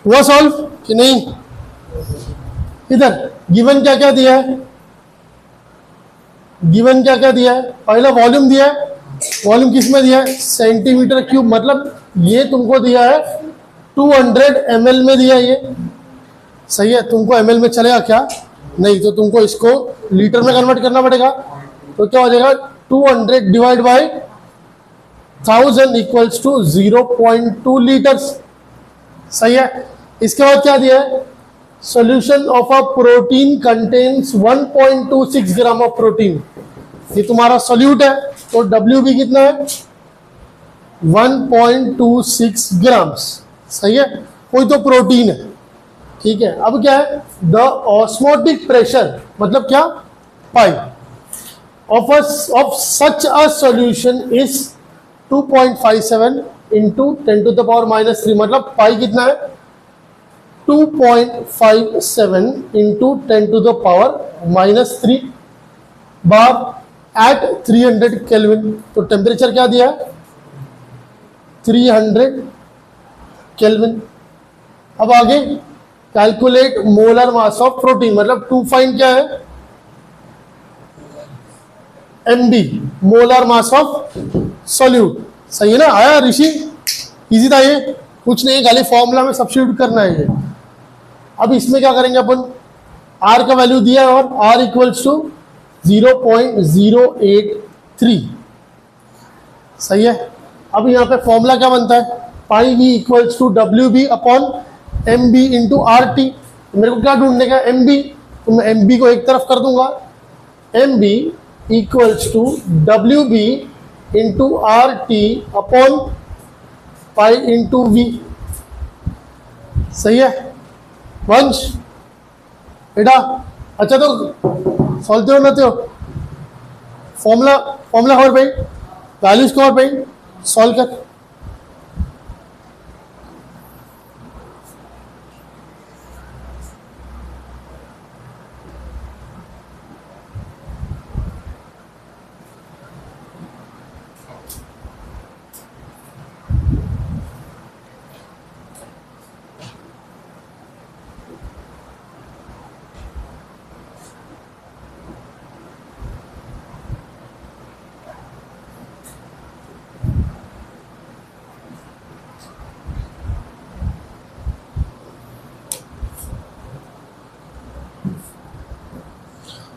हुआ सॉल्व कि नहीं? इधर गिवन क्या क्या दिया है, गिवन क्या क्या दिया है? पहला वॉल्यूम दिया है, वॉल्यूम किस में दिया है? सेंटीमीटर क्यूब, मतलब ये तुमको दिया है 200 ml में दिया है ये, सही है। तुमको ml में चलेगा क्या? नहीं, तो तुमको इसको लीटर में कन्वर्ट करना पड़ेगा। तो क्या हो जाएगा? 200 divide by 1000 equals to 0.2 litres, सही है। इसके बाद क्या दिया है? Solution of a protein contains 1.26 gram of protein, ये तुम्हारा सॉल्यूट है। तो WB कितना है? 1.26 ग्राम्स, सही है। कोई तो प्रोटीन है, ठीक है। अब क्या है? द ऑस्मोटिक प्रेशर, मतलब क्या? Pi of such a solution is 2.57 into 10 to the power -3, मतलब पाई कितना है? 2.57 into 10 to the power -3 bar at 300 kelvin. तो टेम्परेचर क्या दिया है? 300 केल्विन। अब आगे calculate molar mass of protein, मतलब टू फाइंड क्या है? MB, molar mass of solute, सही है ना? आया ऋषि? इजी था ये, कुछ नहीं, खाली फॉर्मूला में सब्स्टिट्यूट करना है ये। अब इसमें क्या करेंगे अपन? R का वैल्यू दिया है और R इक्वल्स टू 0.083, सही है। अब यहाँ पे फॉर्मूला क्या बनता है? Pi V equals to WB upon MB into RT। मेरे को क्या ढूंढने का? MB, तो मैं MB को एक तरफ कर दूंगा, MB equals to WB into RT upon pi into V, सही है वंश बेटा? अच्छा, तो सोलते हो नाते हो? फॉर्मूला खबर भाई, वैल्यूज खबर भाई, सॉल्व कर।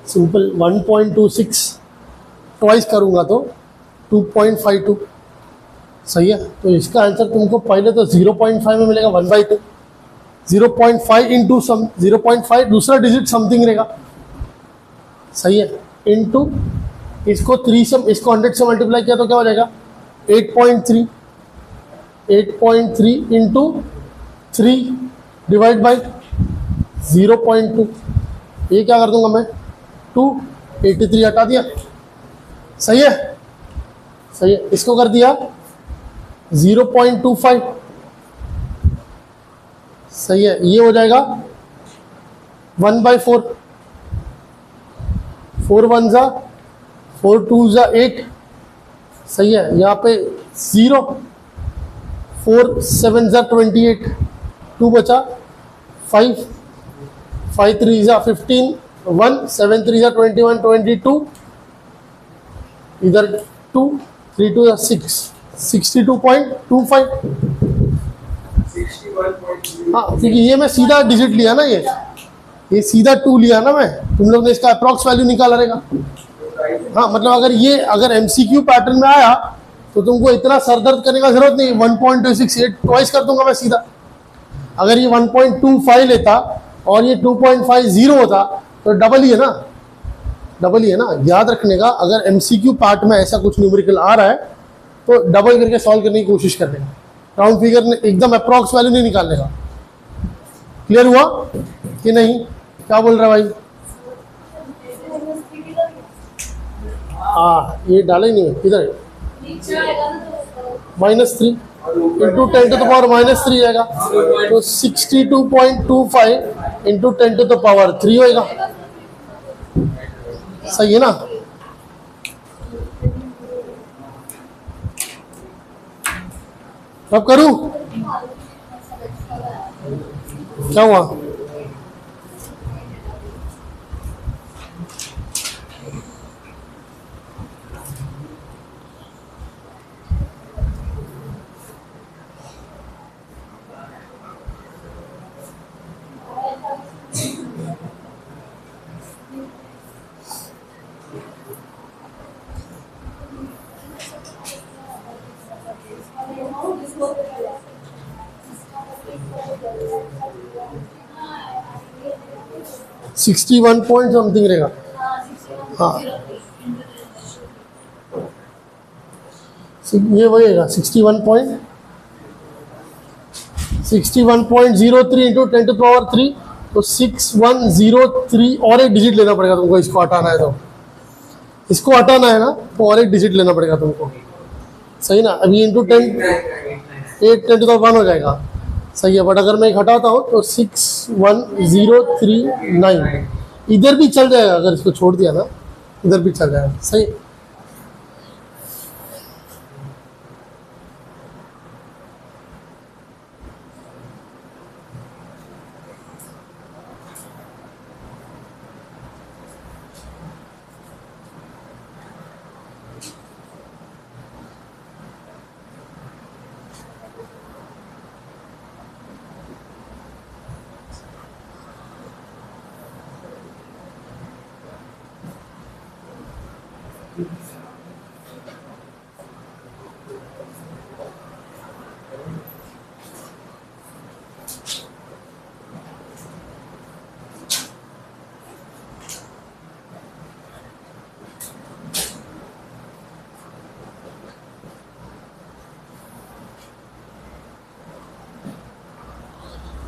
सिंपल 1.26 ट्वाइस करूंगा तो 2.52, सही है। तो इसका आंसर तुमको पहले तो 0.5 में मिलेगा 1/2, 0.5 इंटू 0.5 दूसरा डिजिट समथिंग रहेगा, सही है, इंटू इसको 3 से, इसको 100 से मल्टीप्लाई किया तो क्या हो जाएगा? 8.3 इंटू 3 डिवाइड बाई 0.2, ये क्या कर दूंगा मैं? 283 हटा दिया, सही है, सही है। इसको कर दिया 0.25, सही है। ये हो जाएगा 1/4, 4 1 जा 4 2 जा 8, सही है। यहाँ पे 0, 4 7 जा 28, 2 बचा 5, 5 3 जा 15, 1 7 3 जा 21 22, इधर 2 3 2 जा 6, 62.25। हाँ, क्योंकि ये मैं सीधा डिजिट लिया ना, ये सीधा 2 लिया ना मैं, तुम लोग ने इसका अप्रॉक्स वैल्यू निकाला रहेगा। हाँ, मतलब अगर MCQ पैटर्न में आया तो तुमको इतना सरदर्द करने का जरूरत नहीं, 1.26 ट्वाइस कर दूंगा मैं सीधा। अगर ये 1.25 लेता और ये 2.50 होता तो डबल ही है ना, डबल ही है ना। याद रखने का, अगर MCQ पार्ट में ऐसा कुछ न्यूमेरिकल आ रहा है तो डबल करके सॉल्व करने की कोशिश करने का, राउंड फिगर ने एकदम अप्रॉक्स वैल्यू नहीं निकालने का। क्लियर हुआ कि नहीं? क्या बोल रहा है भाई? हाँ, ये डाला ही नहीं है, किधर है? -3 इंटू 10 टू द पावर -3 आएगा, तो 62.25 इंटू 10 टू द पावर 3 होएगा, सही है ना? अब करूं? क्या हुआ? सिक्सटी वन पॉइंट समथिंग रहेगा। हाँ, ये वहीगा 61.03 इंटू 10⁻³ तो 6103 और एक डिजिट लेना पड़ेगा तुमको। इसको हटाना है तो इसको हटाना है ना, तो और एक डिजिट लेना पड़ेगा तुमको। सही ना? अभी इंटू 10 8 10⁻1 हो जाएगा। सही है, बट अगर मैं एक हटाता हूँ तो 61039 इधर भी चल जाएगा। अगर इसको छोड़ दिया ना, इधर भी चल जाएगा। सही।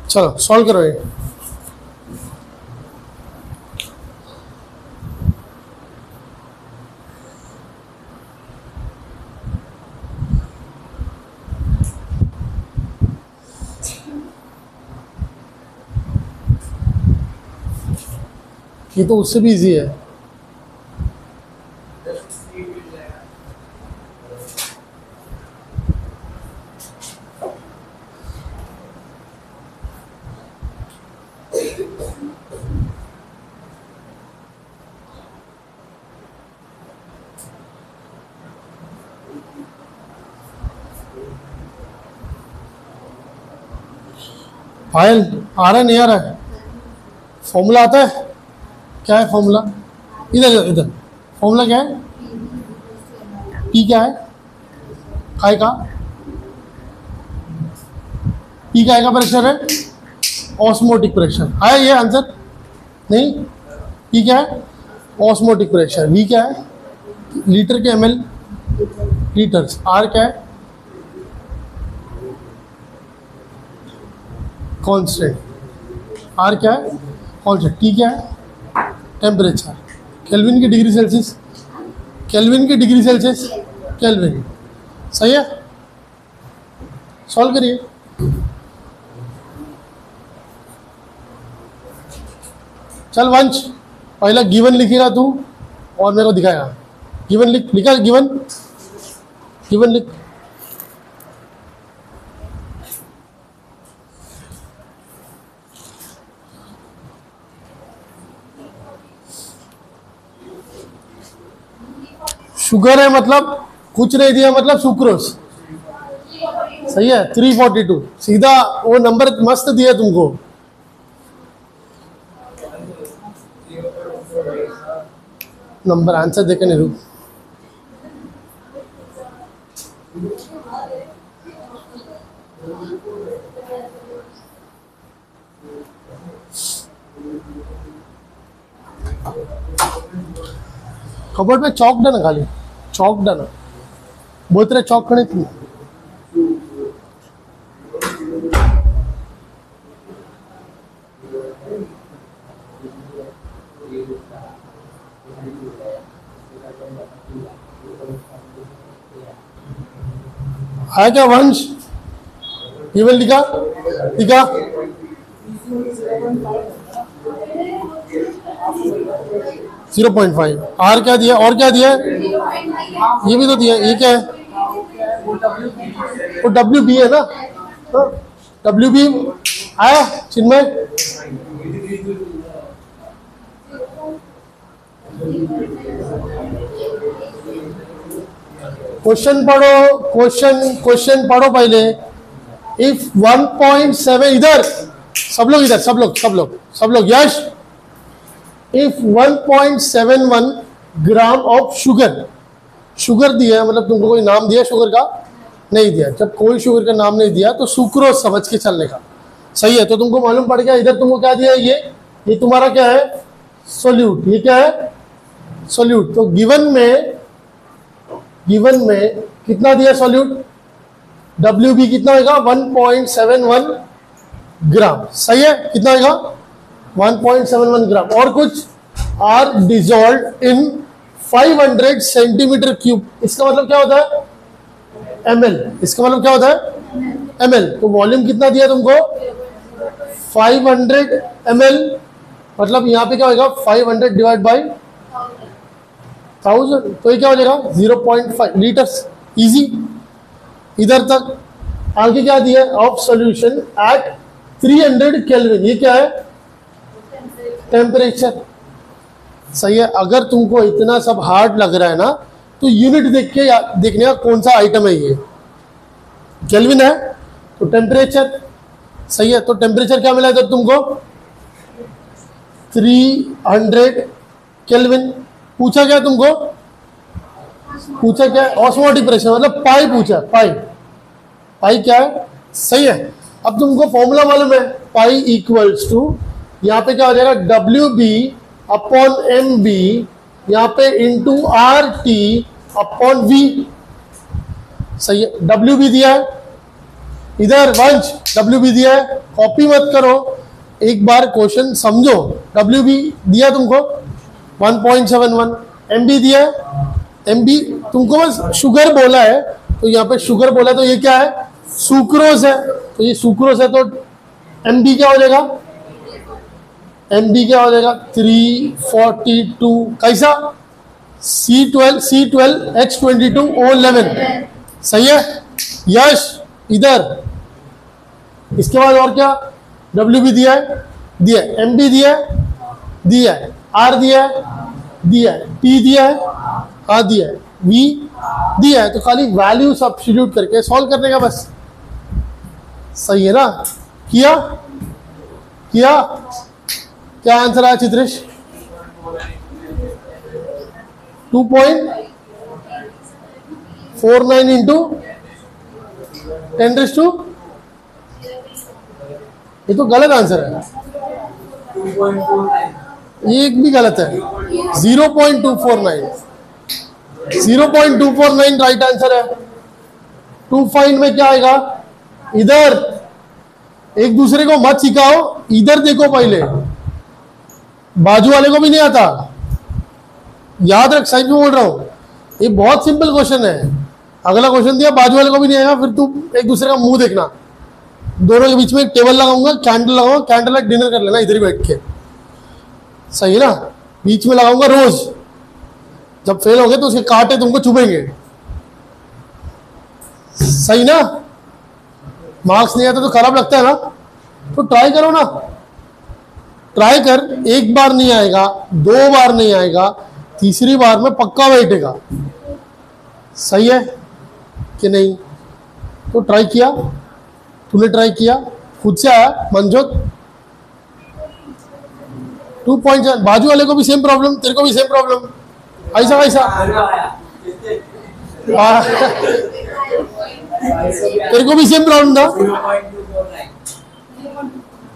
चलो सॉल्व करो ये। ये तो उससे भी इजी है। फाइल आ रहा है नहीं आ रहा है? फॉर्मूला आता है? क्या है फॉर्मूला? इधर इधर फॉर्मूला क्या है? पी क्या है? काय का? पी काय का प्रेशर है? Osmotic pressure. आया ये आंसर? नहीं। पी क्या है? Osmotic pressure. वी क्या है? लीटर के ml लीटर्स। आर क्या है? कांस्टेंट। आर क्या है? कांस्टेंट। टी क्या है? टेम्परेचर। केल्विन की डिग्री सेल्सियस, केल्विन की डिग्री सेल्सियस, केल्विन। सही है? सॉल्व करिए। चल वंश, पहला गिवन लिखेगा तू और मेरे को दिखाएगा। गिवन लिख। लिखा? गिवन गिवन लिख। शुगर है मतलब कुछ नहीं दिया, मतलब सुक्रोज। सही है। 342 सीधा वो नंबर मस्त दिया तुमको। नंबर आंसर देखे नहीं रुक। कबर्ड में चौक डाना, खाली चौक डाना। बहुत तरह चौक खड़े थी। है क्या वंश? गिवन लिखा? लिखा? जीरो 0.5। आर क्या दिया? और क्या दिया? ये भी तो दिया। ये क्या है? वो डब्ल्यू बी है ना? डब्ल्यू बी आया चिन्मय? क्वेश्चन पढ़ो, क्वेश्चन पढ़ो पहले। इफ 1.7, इधर सब लोग, इधर सब लोग यश। इफ 1.71 ग्राम ऑफ शुगर दिया है, मतलब तुमको कोई नाम दिया शुगर का? नहीं दिया। जब कोई शुगर का नाम नहीं दिया तो सुक्रोज समझ के चलने का, सही है। तो तुमको मालूम पड़ गया। इधर तुमको क्या दिया है? ये तुम्हारा क्या है? सोल्यूट। ये क्या है? सोल्यूट। तो गिवन में कितना दिया सोल्यूट? WB कितना होगा? 1.71 ग्राम, सही है। कितना होगा? 1.71 ग्राम। और कुछ are dissolve in 500 centimetre cube. इसका मतलब क्या होता है? ml। इसका मतलब क्या होता है? ml। तो वॉल्यूम कितना दिया तुमको? 500 ml। मतलब यहाँ पे क्या होगा? 500 डिवाइड बाई 1000, तो ये क्या हो जाएगा? 0.5 लीटर्स। इजी। इधर तक। आगे क्या दिया है? Of solution at 300 kelvin. ये क्या है? टेम्परेचर, सही है। अगर तुमको इतना सब हार्ड लग रहा है ना, तो यूनिट देखने का कौन सा आइटम है। ये केल्विन है, तो टेम्परेचर, सही है। तो टेम्परेचर क्या मिला इधर तुमको? 300 केल्विन। पूछा क्या तुमको? पूछा क्या? ऑस्मोटिक प्रेशर, मतलब पाई पूछा। पाई क्या है? सही है। अब तुमको फॉर्मूला मालूम है? पाई इक्वल्स टू, यहाँ पे क्या हो जाएगा? WB अपॉन MB, यहाँ पे इंटू RT अपॉन V, सही है। WB दिया है इधर, वंश WB दिया है, कॉपी मत करो, एक बार क्वेश्चन समझो। WB दिया तुमको 1.71, MB दिया है। MB तुमको बस शुगर बोला है, तो यहाँ पे शुगर बोला है, तो ये क्या है? सुक्रोज है। तो ये सुक्रोज है, तो MB क्या हो जाएगा? MB क्या हो जाएगा? 342। कैसा? C12H22O11, सही है यश। इधर इसके बाद और क्या? WB दिया है, MB दिया है, R दिया है, T दिया है, हाँ दिया है, V दिया है। तो खाली वैल्यू सब्स्टिट्यूट करके सॉल्व करने का बस, सही है ना? किया क्या आंसर आया चित्रेश? 2.49 इंटू 10⁻²। ये तो गलत आंसर है, ये एक भी गलत है। 0.249 राइट आंसर है। 2 फाइंड में क्या आएगा? इधर एक दूसरे को मत सिखाओ, इधर देखो पहले। बाजू वाले को भी नहीं आता, याद रख, सही में बोल रहा हूं। ये बहुत सिंपल क्वेश्चन है। अगला क्वेश्चन दिया, बाजू वाले को भी नहीं आएगा, फिर तू एक दूसरे का मुंह देखना। दोनों के बीच में एक टेबल लगाऊंगा, कैंडल लगाऊंगा, कैंडल लाइट डिनर कर लेना इधर ही बैठ के, सही है ना? बीच में लगाऊंगा रोज। जब फेल हो गए तो उसके कांटे तुमको चुभेंगे, सही ना? मार्क्स नहीं आता तो खराब लगता है ना? तो ट्राई करो ना, ट्राई कर। एक बार नहीं आएगा, 2 बार नहीं आएगा, तीसरी बार में पक्का बैठेगा, सही है कि नहीं? तो ट्राई किया, तूने ट्राई किया, खुद से आया मनजोत। 2.7। बाजू वाले को भी सेम प्रॉब्लम, तेरे को भी सेम प्रॉब्लम, ऐसा तेरे को भी सेम प्रॉब्लम था।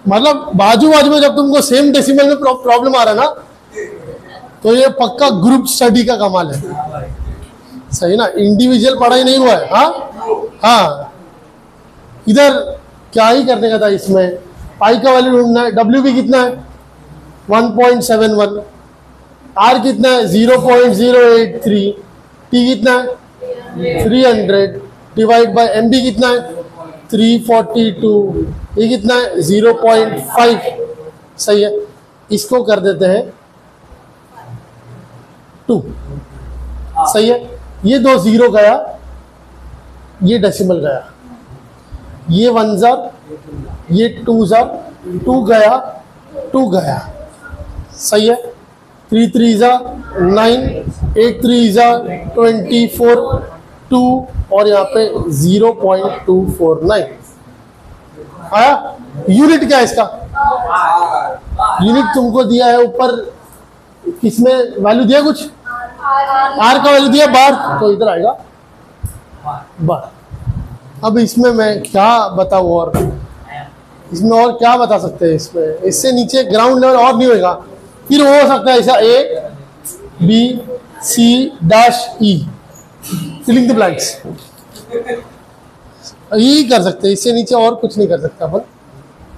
मतलब बाजू में जब तुमको सेम डेसिमल में प्रॉब्लम आ रहा है ना, तो ये पक्का ग्रुप स्टडी का कमाल है, सही ना? इंडिविजुअल पढ़ाई नहीं हुआ है। हाँ इधर क्या ही करने का था इसमें? पाई का वैल्यू ढूंढना है। WB कितना है? 1.71। R कितना है? 0.083। T कितना है? 300 डिवाइड बाय MB कितना है? 342। ये कितना है? 0.5, सही है। इसको कर देते हैं 2, सही है। ये 2 0 गया, ये डेसिमल गया, ये 1 जार ये 2 सा 2 गया 2 गया, सही है। 3 3 सा 9, 8 3 सा 24, 2 और यहाँ पे 0.249 आया। यूनिट क्या है इसका? यूनिट तुमको दिया है ऊपर, किसमें वैल्यू दिया कुछ? आर का वैल्यू दिया बार, तो इधर आएगा बार। अब इसमें मैं क्या बताऊँ, और इसमें और क्या बता सकते हैं? इसमें इससे नीचे ग्राउंड लेवल और नहीं होगा। फिर हो सकता है ऐसा A B C dash E, filling the blanks, यही कर सकते हैं, इससे नीचे और कुछ नहीं कर सकता अपन।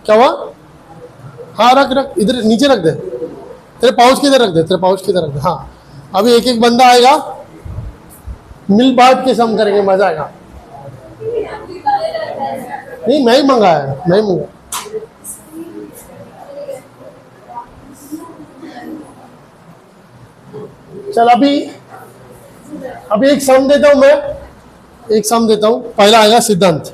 क्या हुआ? हाँ रख रख, इधर नीचे रख दे, तेरे पाउच की इधर रख दे, तेरे पाउच की इधर रख दे। हाँ अभी एक एक बंदा आएगा, मिल बांट के सम करेंगे, मजा आएगा। नहीं मैं ही मंगाया, मैं ही मंगा। चल अभी एक सम देता हूं मैं, एक सम देता हूं। पहला आएगा सिद्धांत।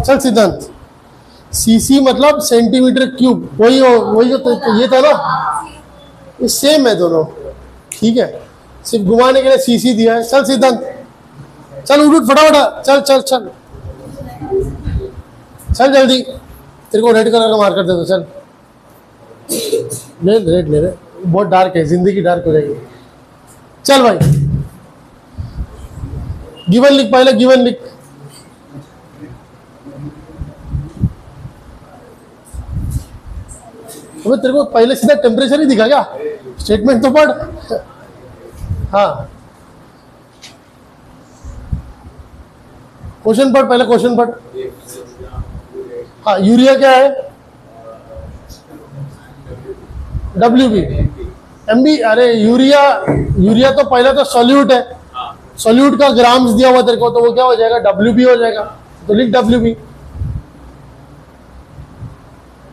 चल सिद्धांत, सीसी मतलब सेंटीमीटर क्यूब, वही जो तो ये था ना, ये सेम है दोनों, ठीक है, सिर्फ घुमाने के लिए सीसी दिया है। चल सिद्धांत, चल उठ फटाफट, चल चल चल चल जल्दी, तेरे को रेड कलर का मार्कर दे दो। चल ले रेड ले, बहुत डार्क है, जिंदगी डार्क हो जाएगी। चल भाई गिवन लिख, पहले गिवन लिख। अबे तेरे को पहले सीधा टेम्परेचर ही दिखा क्या? स्टेटमेंट तो पढ़। हाँ क्वेश्चन पढ़, पहले क्वेश्चन पढ़। हाँ यूरिया क्या है? WB MB। अरे यूरिया तो पहले तो सॉल्यूट है, सॉल्यूट का ग्राम्स दिया हुआ तेरे को, तो वो क्या हो जाएगा? WB हो जाएगा। तो लिख WB।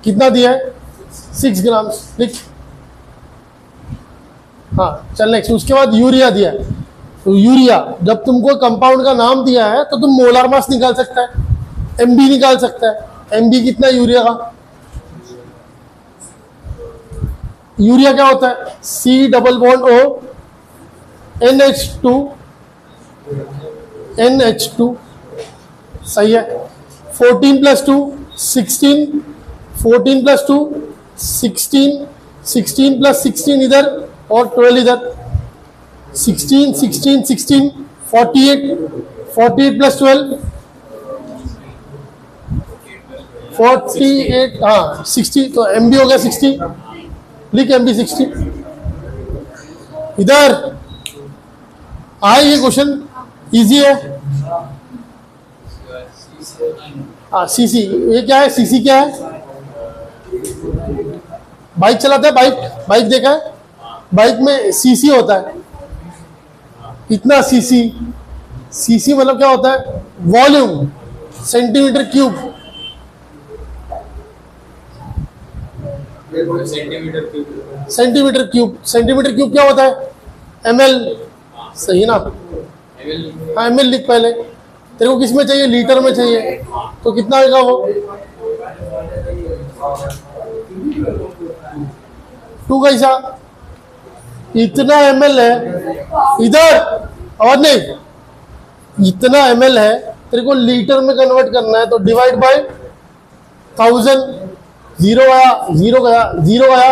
कितना दिया है? 6 ग्राम लिख। हाँ चल नेक्स्ट। उसके बाद यूरिया दिया है, तो यूरिया जब तुमको कंपाउंड का नाम दिया है तो तुम मोलार मास निकाल सकता है, MB निकाल सकता है। MB कितना यूरिया का? यूरिया क्या होता है? C double bond O NH2 सही है। 14 + 2 16, 14 + 2 16, 16 + 16 इधर और 12 इधर, 16 16 16 48, 48 + 12 48, हाँ 60, तो MB हो गया 60। लिख MB 60। इधर आए, ये क्वेश्चन इजी है। हाँ CC, ये क्या है? CC क्या है? बाइक चलाता है, बाइक देखा है? बाइक में CC होता है, इतना CC मतलब क्या होता है? Volume, centimetre cube. Centimetre cube क्या होता है? ML, सही ना? हाँ ML लिख पहले। तेरे को किस में चाहिए? लीटर में चाहिए, तो कितना आएगा वो? 2 कैसा? इतना ML है इधर, और नहीं इतना ML है, तेरे को लीटर में कन्वर्ट करना है, तो डिवाइड बाय 1000। 0 गया 0 गया 0 गया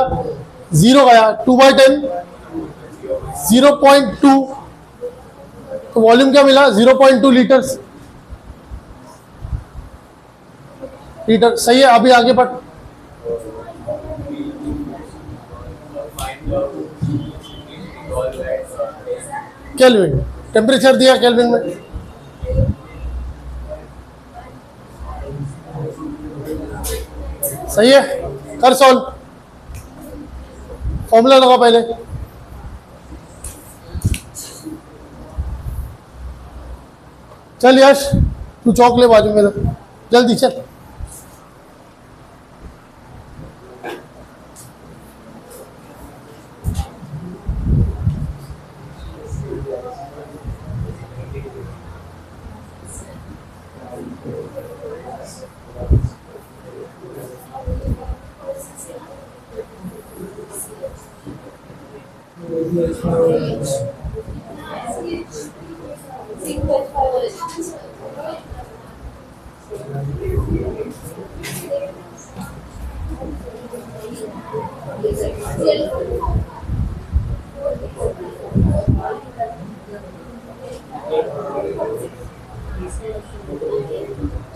0 गया, 2/10 0.2, तो वॉल्यूम क्या मिला 0.2 लीटर्स लीटर। सही है, अभी आगे बढ़। केल्विन, टेम्परेचर दिया केल्विन में। सही है, कर सॉल्व। फॉर्मूला लगा पहले। चल यश, तू चौक ले बाजू में, जल्दी चल।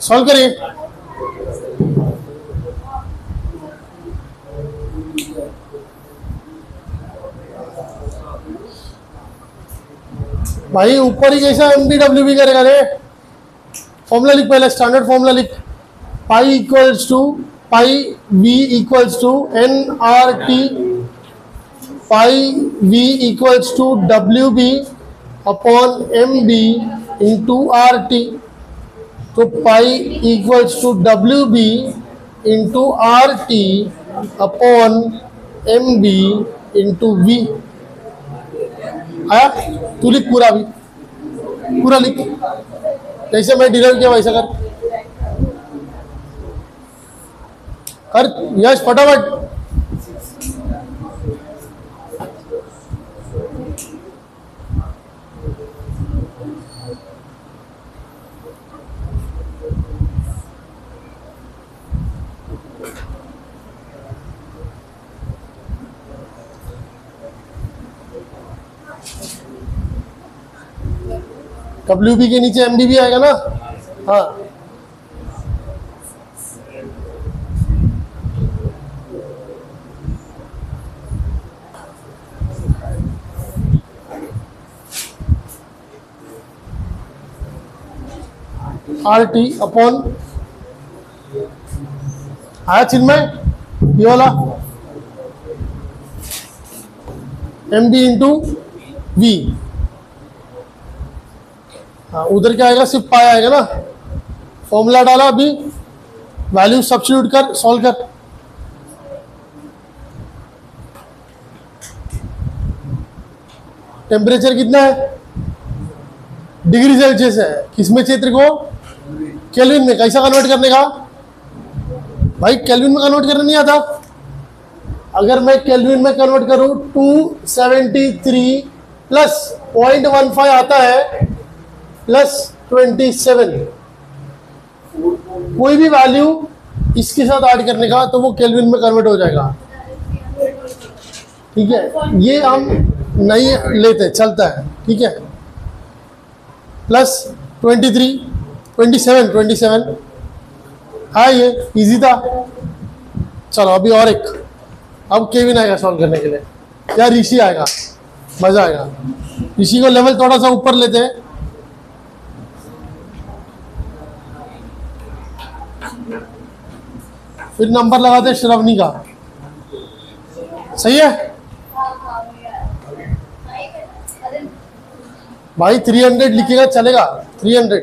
सॉल्व करिए। भाई ऊपर ही कैसा MBWB करेगा रे। फॉर्मूला लिख पहले, स्टैंडर्ड फॉर्मूला लिख। Pi equals to pi V equals to NRT, pi V equals to WB upon MB into RT। तो pi equals to WB into RT upon MB into V। आया? तू लिख पूरा, भी पूरा लिख, जैसे मैं डिराइव किया वैसा कर यश फटाफट। WB के नीचे MB भी आएगा ना। हाँ, RT अपॉन, आया चिन्मय ये वाला, MB इंटू V। हाँ, उधर क्या आएगा, सिर्फ पाया आएगा ना। फॉर्मूला डाला, अभी वैल्यू सब्स्टिट्यूट कर, सॉल्व कर। टेम्परेचर कितना है, डिग्री सेल्सियस है। किसमें क्षेत्र को, केल्विन में। कैसा कन्वर्ट करने का भाई, केल्विन में कन्वर्ट करना नहीं आता। अगर मैं केल्विन में कन्वर्ट करूं 273 प्लस 0.15 आता है प्लस 27, कोई भी वैल्यू इसके साथ ऐड करने का तो वो केल्विन में कन्वर्ट हो जाएगा। ठीक है, ये हम नहीं लेते, चलता है। ठीक है, प्लस 27 हाँ, ये इजी था। चलो अभी और एक, अब केविन आएगा सॉल्व करने के लिए, या ऋषि आएगा, मजा आएगा। ऋषि को लेवल थोड़ा सा ऊपर लेते हैं। फिर नंबर लगाते हैं श्रवणी का। सही है भाई, 300 लिखेगा चलेगा, 300।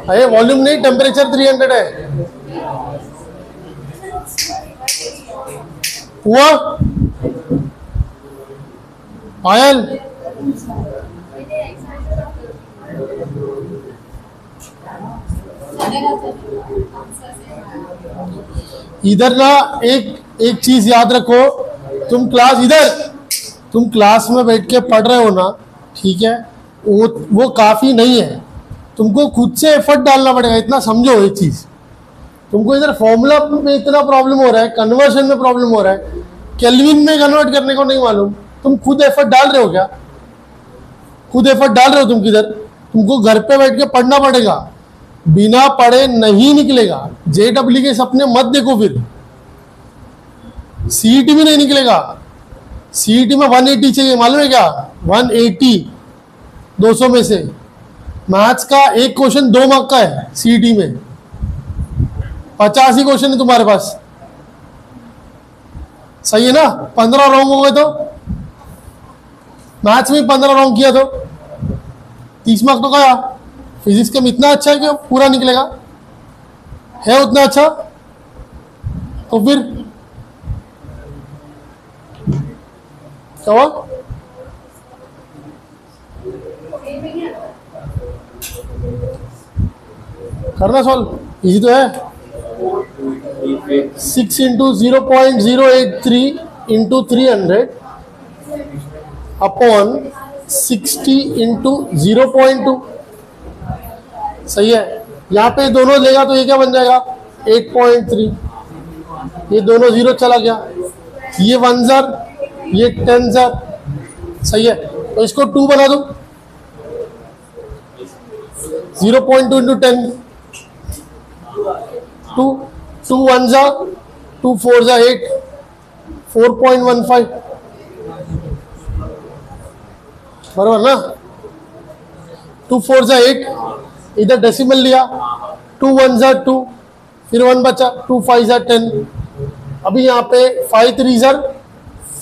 अरे वॉल्यूम नहीं, टेम्परेचर 300 है। हुआ पायल, इधर ना एक चीज याद रखो, तुम क्लास में बैठ के पढ़ रहे हो ना, ठीक है, वो काफी नहीं है, तुमको खुद से एफर्ट डालना पड़ेगा। इतना समझो ये चीज, तुमको इधर फॉर्मूला में इतना प्रॉब्लम हो रहा है, कन्वर्शन में प्रॉब्लम हो रहा है, केल्विन में कन्वर्ट करने को नहीं मालूम, तुम खुद एफर्ट डाल रहे हो क्या? खुद एफर्ट डाल रहे हो तुम किधर? तुमको घर पे बैठ के पढ़ना पड़ेगा, बिना पढ़े नहीं निकलेगा। जेडब्ल्यू के सपने मत देखो, फिर सीईटी भी नहीं निकलेगा। सीईटी में 180 चाहिए, मालूम है क्या? 180 200 में से। मैथ्स का एक क्वेश्चन 2 मार्क का है सीईटी में, 50 ही क्वेश्चन है तुम्हारे पास, सही है ना? 15 रॉन्ग हो गए तो मैथ्स में 15 रॉन्ग किया तो 30 मार्क तो गया। फिजिक्स का इतना अच्छा है कि पूरा निकलेगा, है उतना अच्छा? तो फिर क्या हुआ? करना सॉल्व, इजी तो है। 6 इंटू 0.083 इंटू 300 अपॉन 60 इंटू 0.2, सही है। यहाँ पे दोनों लेगा तो ये क्या बन जाएगा? 8.3। ये दोनों जीरो चला गया, ये 1 जार, ये 10 जार, सही है। तो इसको 2 बना दो, 0.2 इंटू 10, 2 1 जा, 2 4 जा 8, 4.15 बराबर ना? 2 4 जा 8, इधर डेसिमल लिया, 2 1 जा 2, फिर 1 बचा, 2 5 जा 10। अभी यहाँ पे 5 3 जा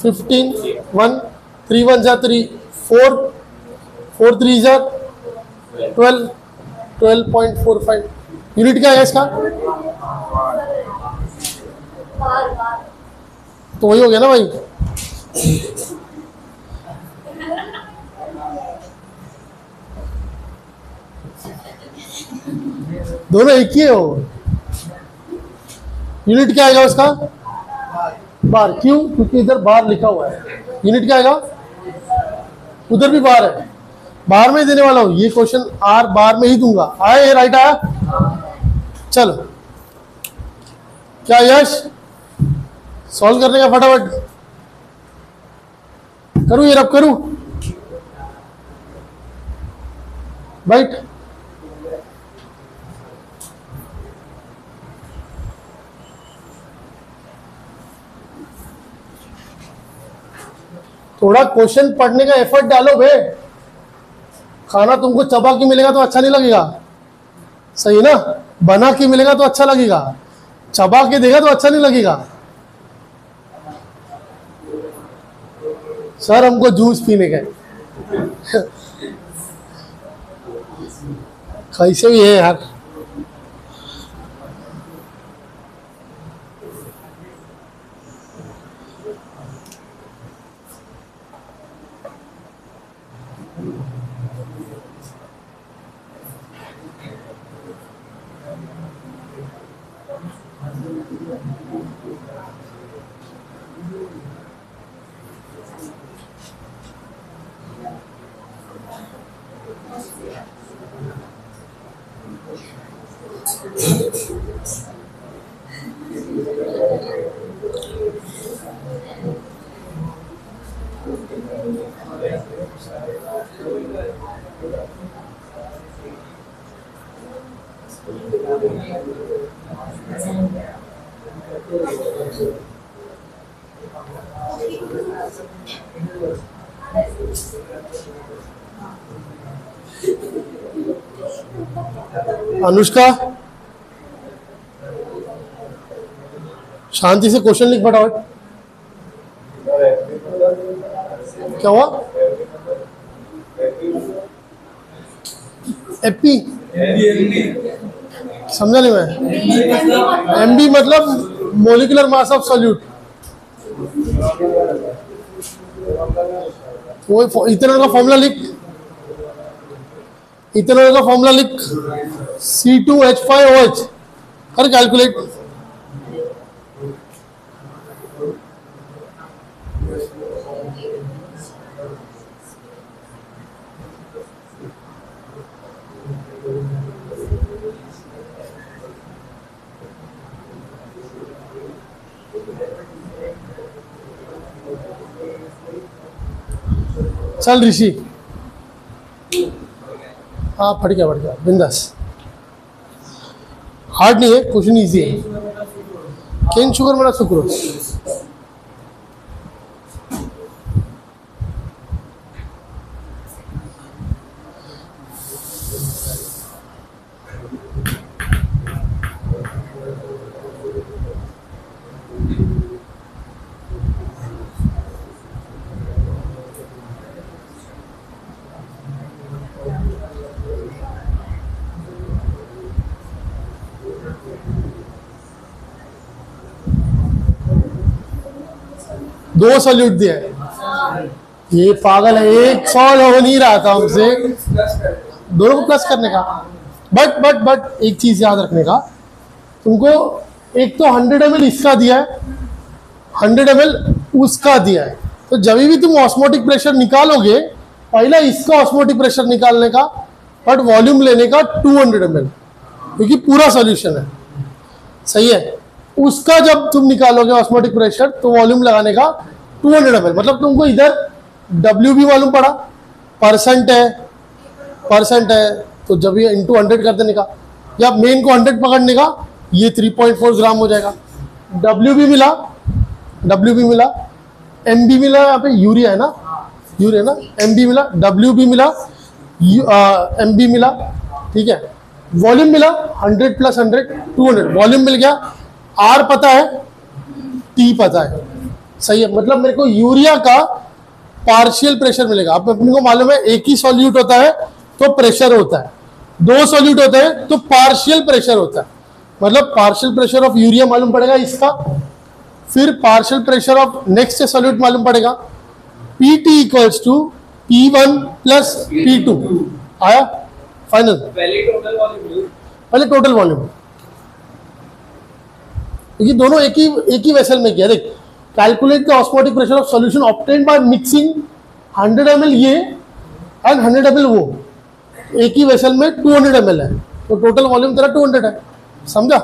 15, 1 3 1 जा 3, 4 4 3 जा 12, 12.45। यूनिट क्या है इसका? तो वही हो गया ना भाई। दोनों एक ही हो। यूनिट क्या आएगा उसका? बार। क्यों? क्योंकि इधर बार लिखा हुआ है। यूनिट क्या आएगा? उधर भी बार है, बार में ही देने वाला हूं। ये क्वेश्चन आर बार में ही दूंगा। आए, राइट आया? चलो, क्या यश सॉल्व करने का? फटाफट करूं, ये रब करूं? बैठ। थोड़ा क्वेश्चन पढ़ने का एफर्ट डालो बे। खाना तुमको चबा के मिलेगा तो अच्छा नहीं लगेगा, सही ना? बना के मिलेगा तो अच्छा लगेगा, चबा के देगा तो अच्छा नहीं लगेगा। सर हमको जूस पीने का कैसे भी है यार। अनुष्का, शांति से क्वेश्चन लिख फटाफट। क्या हुआ? एपी समझा नहीं मैं। एमबी मतलब मोलिकुलर मास ऑफ सॉल्यूट। वो इथेनॉल का फॉर्मूला लिख, इथेनॉल का फॉर्मूला लिख, C2H5OH कर कैलकुलेट। चल ऋषि, हाँ पढ़ गया बिंदास, हार्ड नहीं है, क्वेश्चन इजी है। केन शुगर मेरा सुक्रोज, दो सॉल्यूट दिया है, ये पागल है, एक सॉल्व हो नहीं रहा था हमसे, दोनों को प्लस करने का। बट एक चीज याद रखने का, तुमको एक तो 100 ml इसका दिया है, 100 ml उसका दिया है, तो जब भी तुम ऑस्मोटिक प्रेशर निकालोगे पहला इसका ऑस्मोटिक प्रेशर निकालने का, बट वॉल्यूम लेने का 200 ml, क्योंकि पूरा सॉल्यूशन है, सही है। उसका जब तुम निकालोगे ऑस्मोटिक प्रेशर तो वॉल्यूम लगाने का 200 ml, मतलब तुमको इधर W भी मालूम पड़ा, परसेंट है, तो जब ये इंटू 100 कर देने का, या मेन को 100 पकड़ने का, ये 3.4 ग्राम हो जाएगा। W भी मिला, M भी मिला, यहाँ पे यूरिया है ना, M भी मिला, W भी मिला, M भी मिला, ठीक है। वॉल्यूम मिला 100 + 100 200, वॉल्यूम मिल गया, R पता है, T पता है, सही है। मतलब मेरे को यूरिया का पार्शियल प्रेशर मिलेगा। अब अपने को मालूम है एक ही सॉल्यूट होता है तो प्रेशर होता है, दो सॉल्यूट होते हैं तो पार्शियल प्रेशर होता है। मतलब पार्शियल प्रेशर ऑफ यूरिया मालूम पड़ेगा इसका, फिर partial pressure of next solute मालूम पड़ेगा, PT = P1 + P2 आया फाइनल। पहले टोटल वॉल्यूम, क्योंकि दोनों एक ही वेसल में किया। देख, calculate the osmotic pressure of solution obtained by mixing 100 ml ये एंड 100 ml वो, एक ही वेसल में 200 ml है, तो टोटल वॉल्यूम तेरा 200 है, समझा।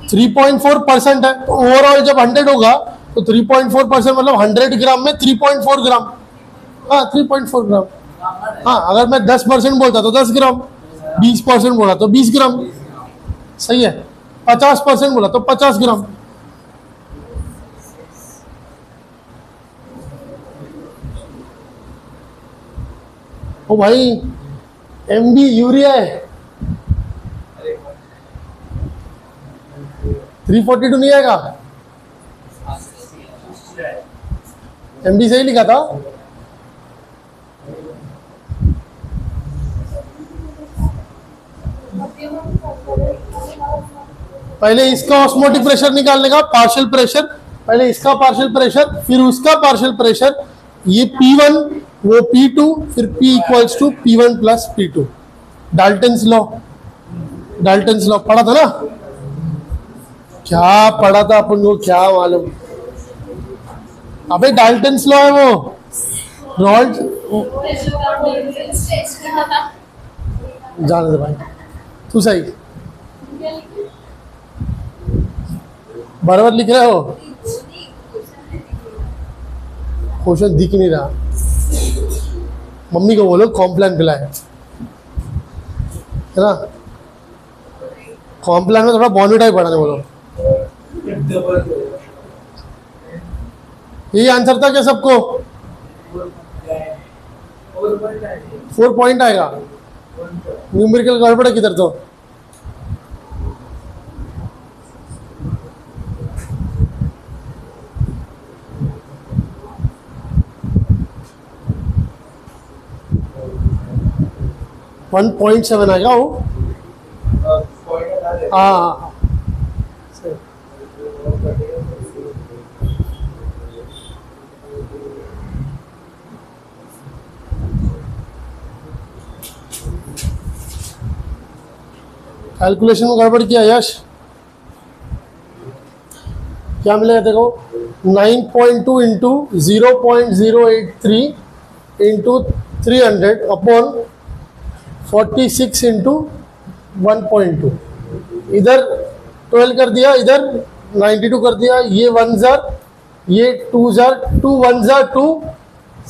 थ्री 3.4% है, तो ओवरऑल जब 100 होगा तो 3.4% मतलब 100 ग्राम में 3.4 ग्राम, हाँ 3.4 ग्राम। हाँ, अगर मैं 10% बोलता तो 10 ग्राम, 20% बोला तो 20 ग्राम, सही है। 50% बोला तो 50 ग्राम। ओ भाई, MB यूरिया है, 342 नहीं आएगा, MB सही लिखा था। पहले इसका ऑस्मोटिक प्रेशर निकालने का, पार्शियल प्रेशर, पहले इसका पार्शियल प्रेशर फिर उसका पार्शियल प्रेशर, ये P1 वो P2, फिर P = P1 + P2। Dalton's law पढ़ा था ना, क्या पढ़ा था अपन को क्या मालूम। अबे डाल्टन्स लॉ है वो, रॉल्ट, जाने दे भाई, तू सही बराबर लिख रहे हो, क्वेश्चन दिख नहीं रहा। मम्मी को बोलो कॉम्प्लान पिलाए, है ना, कॉम्प्लान में थोड़ा बॉर्नविटा ही पढ़ाने बोलो। यही आंसर था क्या सबको? 4 पॉइंट आएगा, न्यूमेरिकल गड़बड़ है किधर तो। वन 1.7 आएगा वो, हाँ। कैलकुलेशन में गड़बड़ किया यश, क्या मिलेगा देखो। 9.2 इंटू 0.083 इंटू 300 अपॉन 46 इंटू 1.2। इधर 12 कर दिया, इधर 92 कर दिया। ये 1 जार, ये 2 jar, 2 1 jar 2,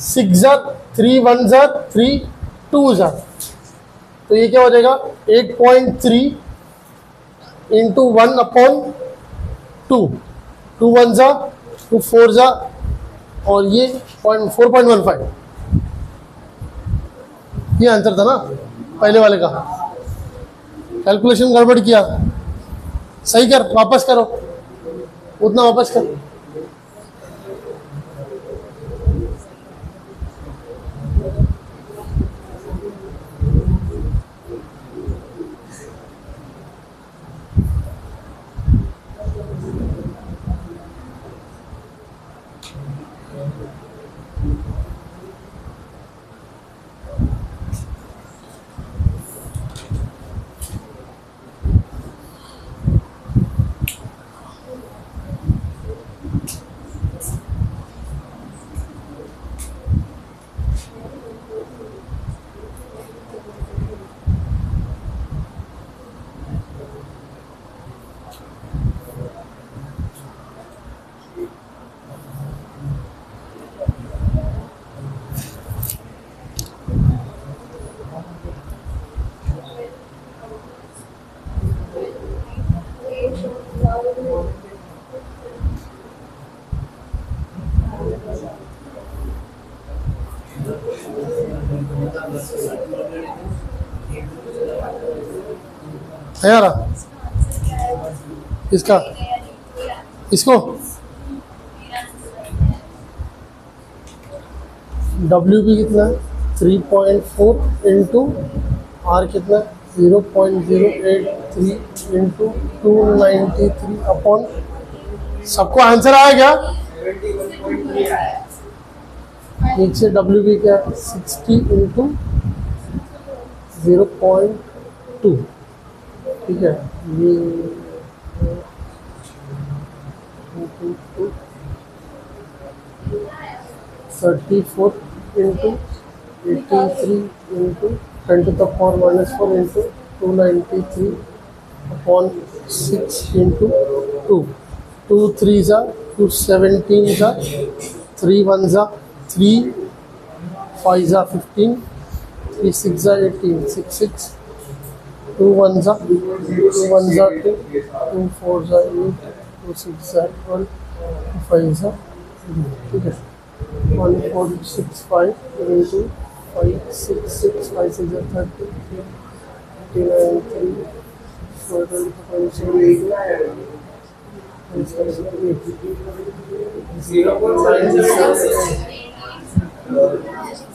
6 jar, 3 1 jar 3, 2 jar. तो ये क्या हो जाएगा 8.3 इंटू 1 अपॉन 2, 2 1 जार 2 4 जार, और ये 4.15। ये आंसर था ना पहले वाले का। कैलकुलेशन गड़बड़ किया, सही कर, वापस करो, उतना वापस कर। है यार इसका, इसको WB कितना है 3.4 इंटू R कितना 0.083 इंटू 293 अपॉन। सबको आंसर आया क्या? एक से WB क्या 60 इंटू 0.2, ठीक है। ये 34 into 83 into 10⁻⁻4 into 293 upon 6 into 2, 2 3 जा 2 17 जा 3 1 जा 3 5 जा 15, 3 6 जा 18, 6 6 2 1 जा 2 1 जा 2, 2 4 जा 8, 2 6 जा 12, 2 5 जा, ठीक है। 1465 into 566 5 6 are 30 39 3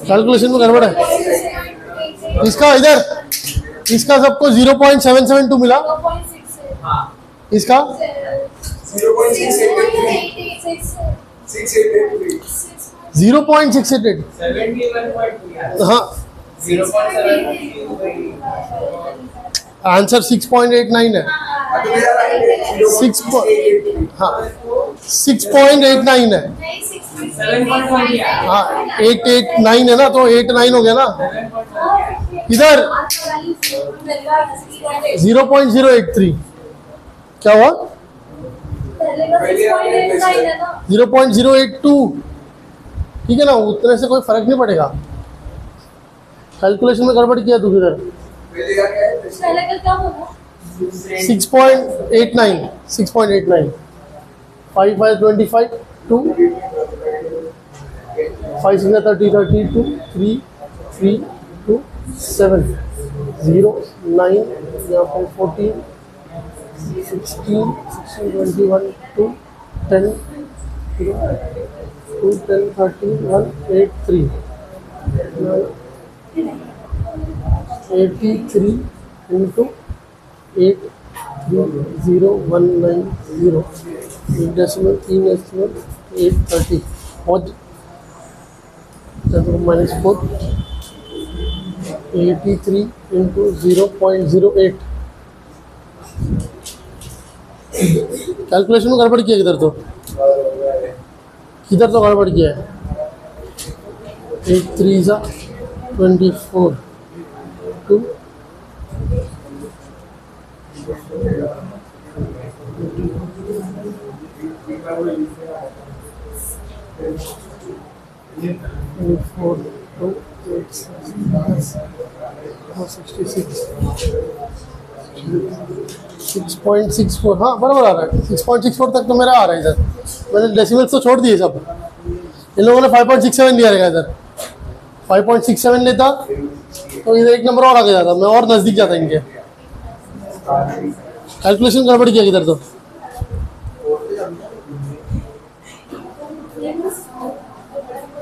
कैलकुलेशन में गड़बड़ है। इसका इधर इसका सबको 0.772 मिला, इसका 0.688, हाँ आंसर 6.89 है। 6.89 है, हाँ 889 है ना, तो 89 हो गया ना। इधर 0.083 क्या हुआ 0.082, ठीक है ना, उतने से कोई फर्क नहीं पड़ेगा। कैलकुलेशन में गड़बड़ किया तू किधर 6.89 5 5 25 2 5 6 30 32 3 3 2 7 0 9 यहाँ पर 14 16 21 2 10 2 10 13 1 8 3 83 into 830,190 एक डेसिमल 3 डेसिमल 830 और -4 83 into 0.08। कैलकुलेशन में गड़बड़ किया इधर तो इधर तो गड़बड़ किया है। 8 3 सा 24 2 4 2 8 6.64। हाँ बराबर आ रहा है। 6.64 तक तो मेरा आ रहा है इधर। मैंने डेसिमल्स तो छोड़ दिए सब। इन लोगों ने 5.67 लिया रहेगा इधर। 5.67 लेता तो इधर एक नंबर और आगे जाता, मैं और नज़दीक जाता इनके। कैलकुलेशन गड़बड़ किया इधर तो।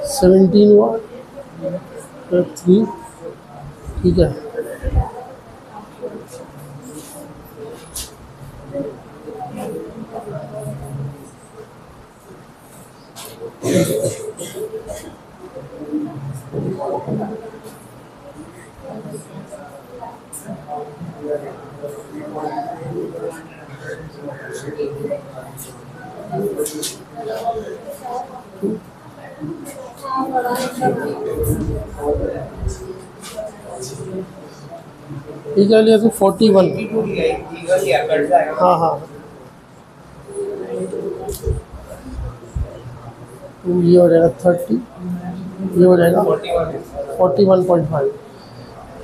सेवेंटीन हुआ 3, ठीक है। ठीक है लिया तो 41। हाँ हाँ तो ये हो जाएगा 30, ये हो जाएगा 41.5,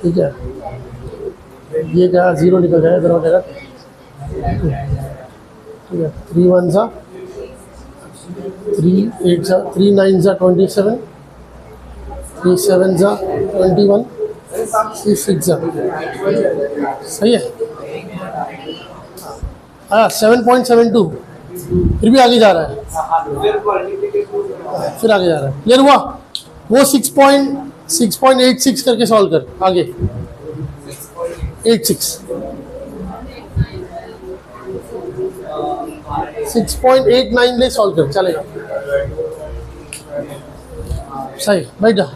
ठीक है। ये क्या 0 निकल जाएगा, इधर हो जाएगा 2, ठीक है। 3 1 सा 3 8 सा 3 9 सा 27, 3 7 सा 21, 3 6 सा सही है। हाँ 7.72, फिर भी आगे जा रहा है, फिर आगे जा रहा है। क्लियर हुआ? वो 6.86 करके सॉल्व कर आगे। 86 6.89 ले सॉल्व कर, चलेगा। सही, बैठ जा।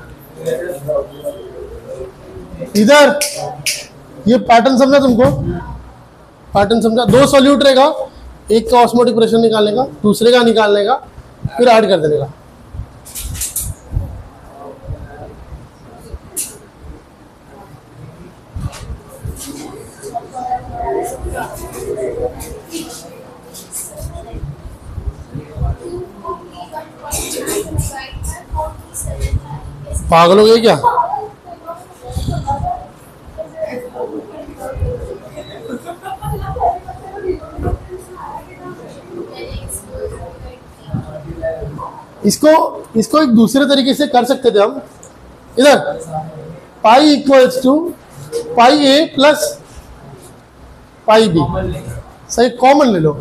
इधर ये पैटर्न समझा तुमको? पैटर्न समझा? 2 सॉल्यूट रहेगा, एक का ऑस्मोटिक प्रेशर निकालने का, दूसरे का निकालने का, फिर ऐड कर देने का। पागल हो गए क्या? इसको एक दूसरे तरीके से कर सकते थे हम। इधर pi equals to pi A plus pi B, सही कॉमन ले लो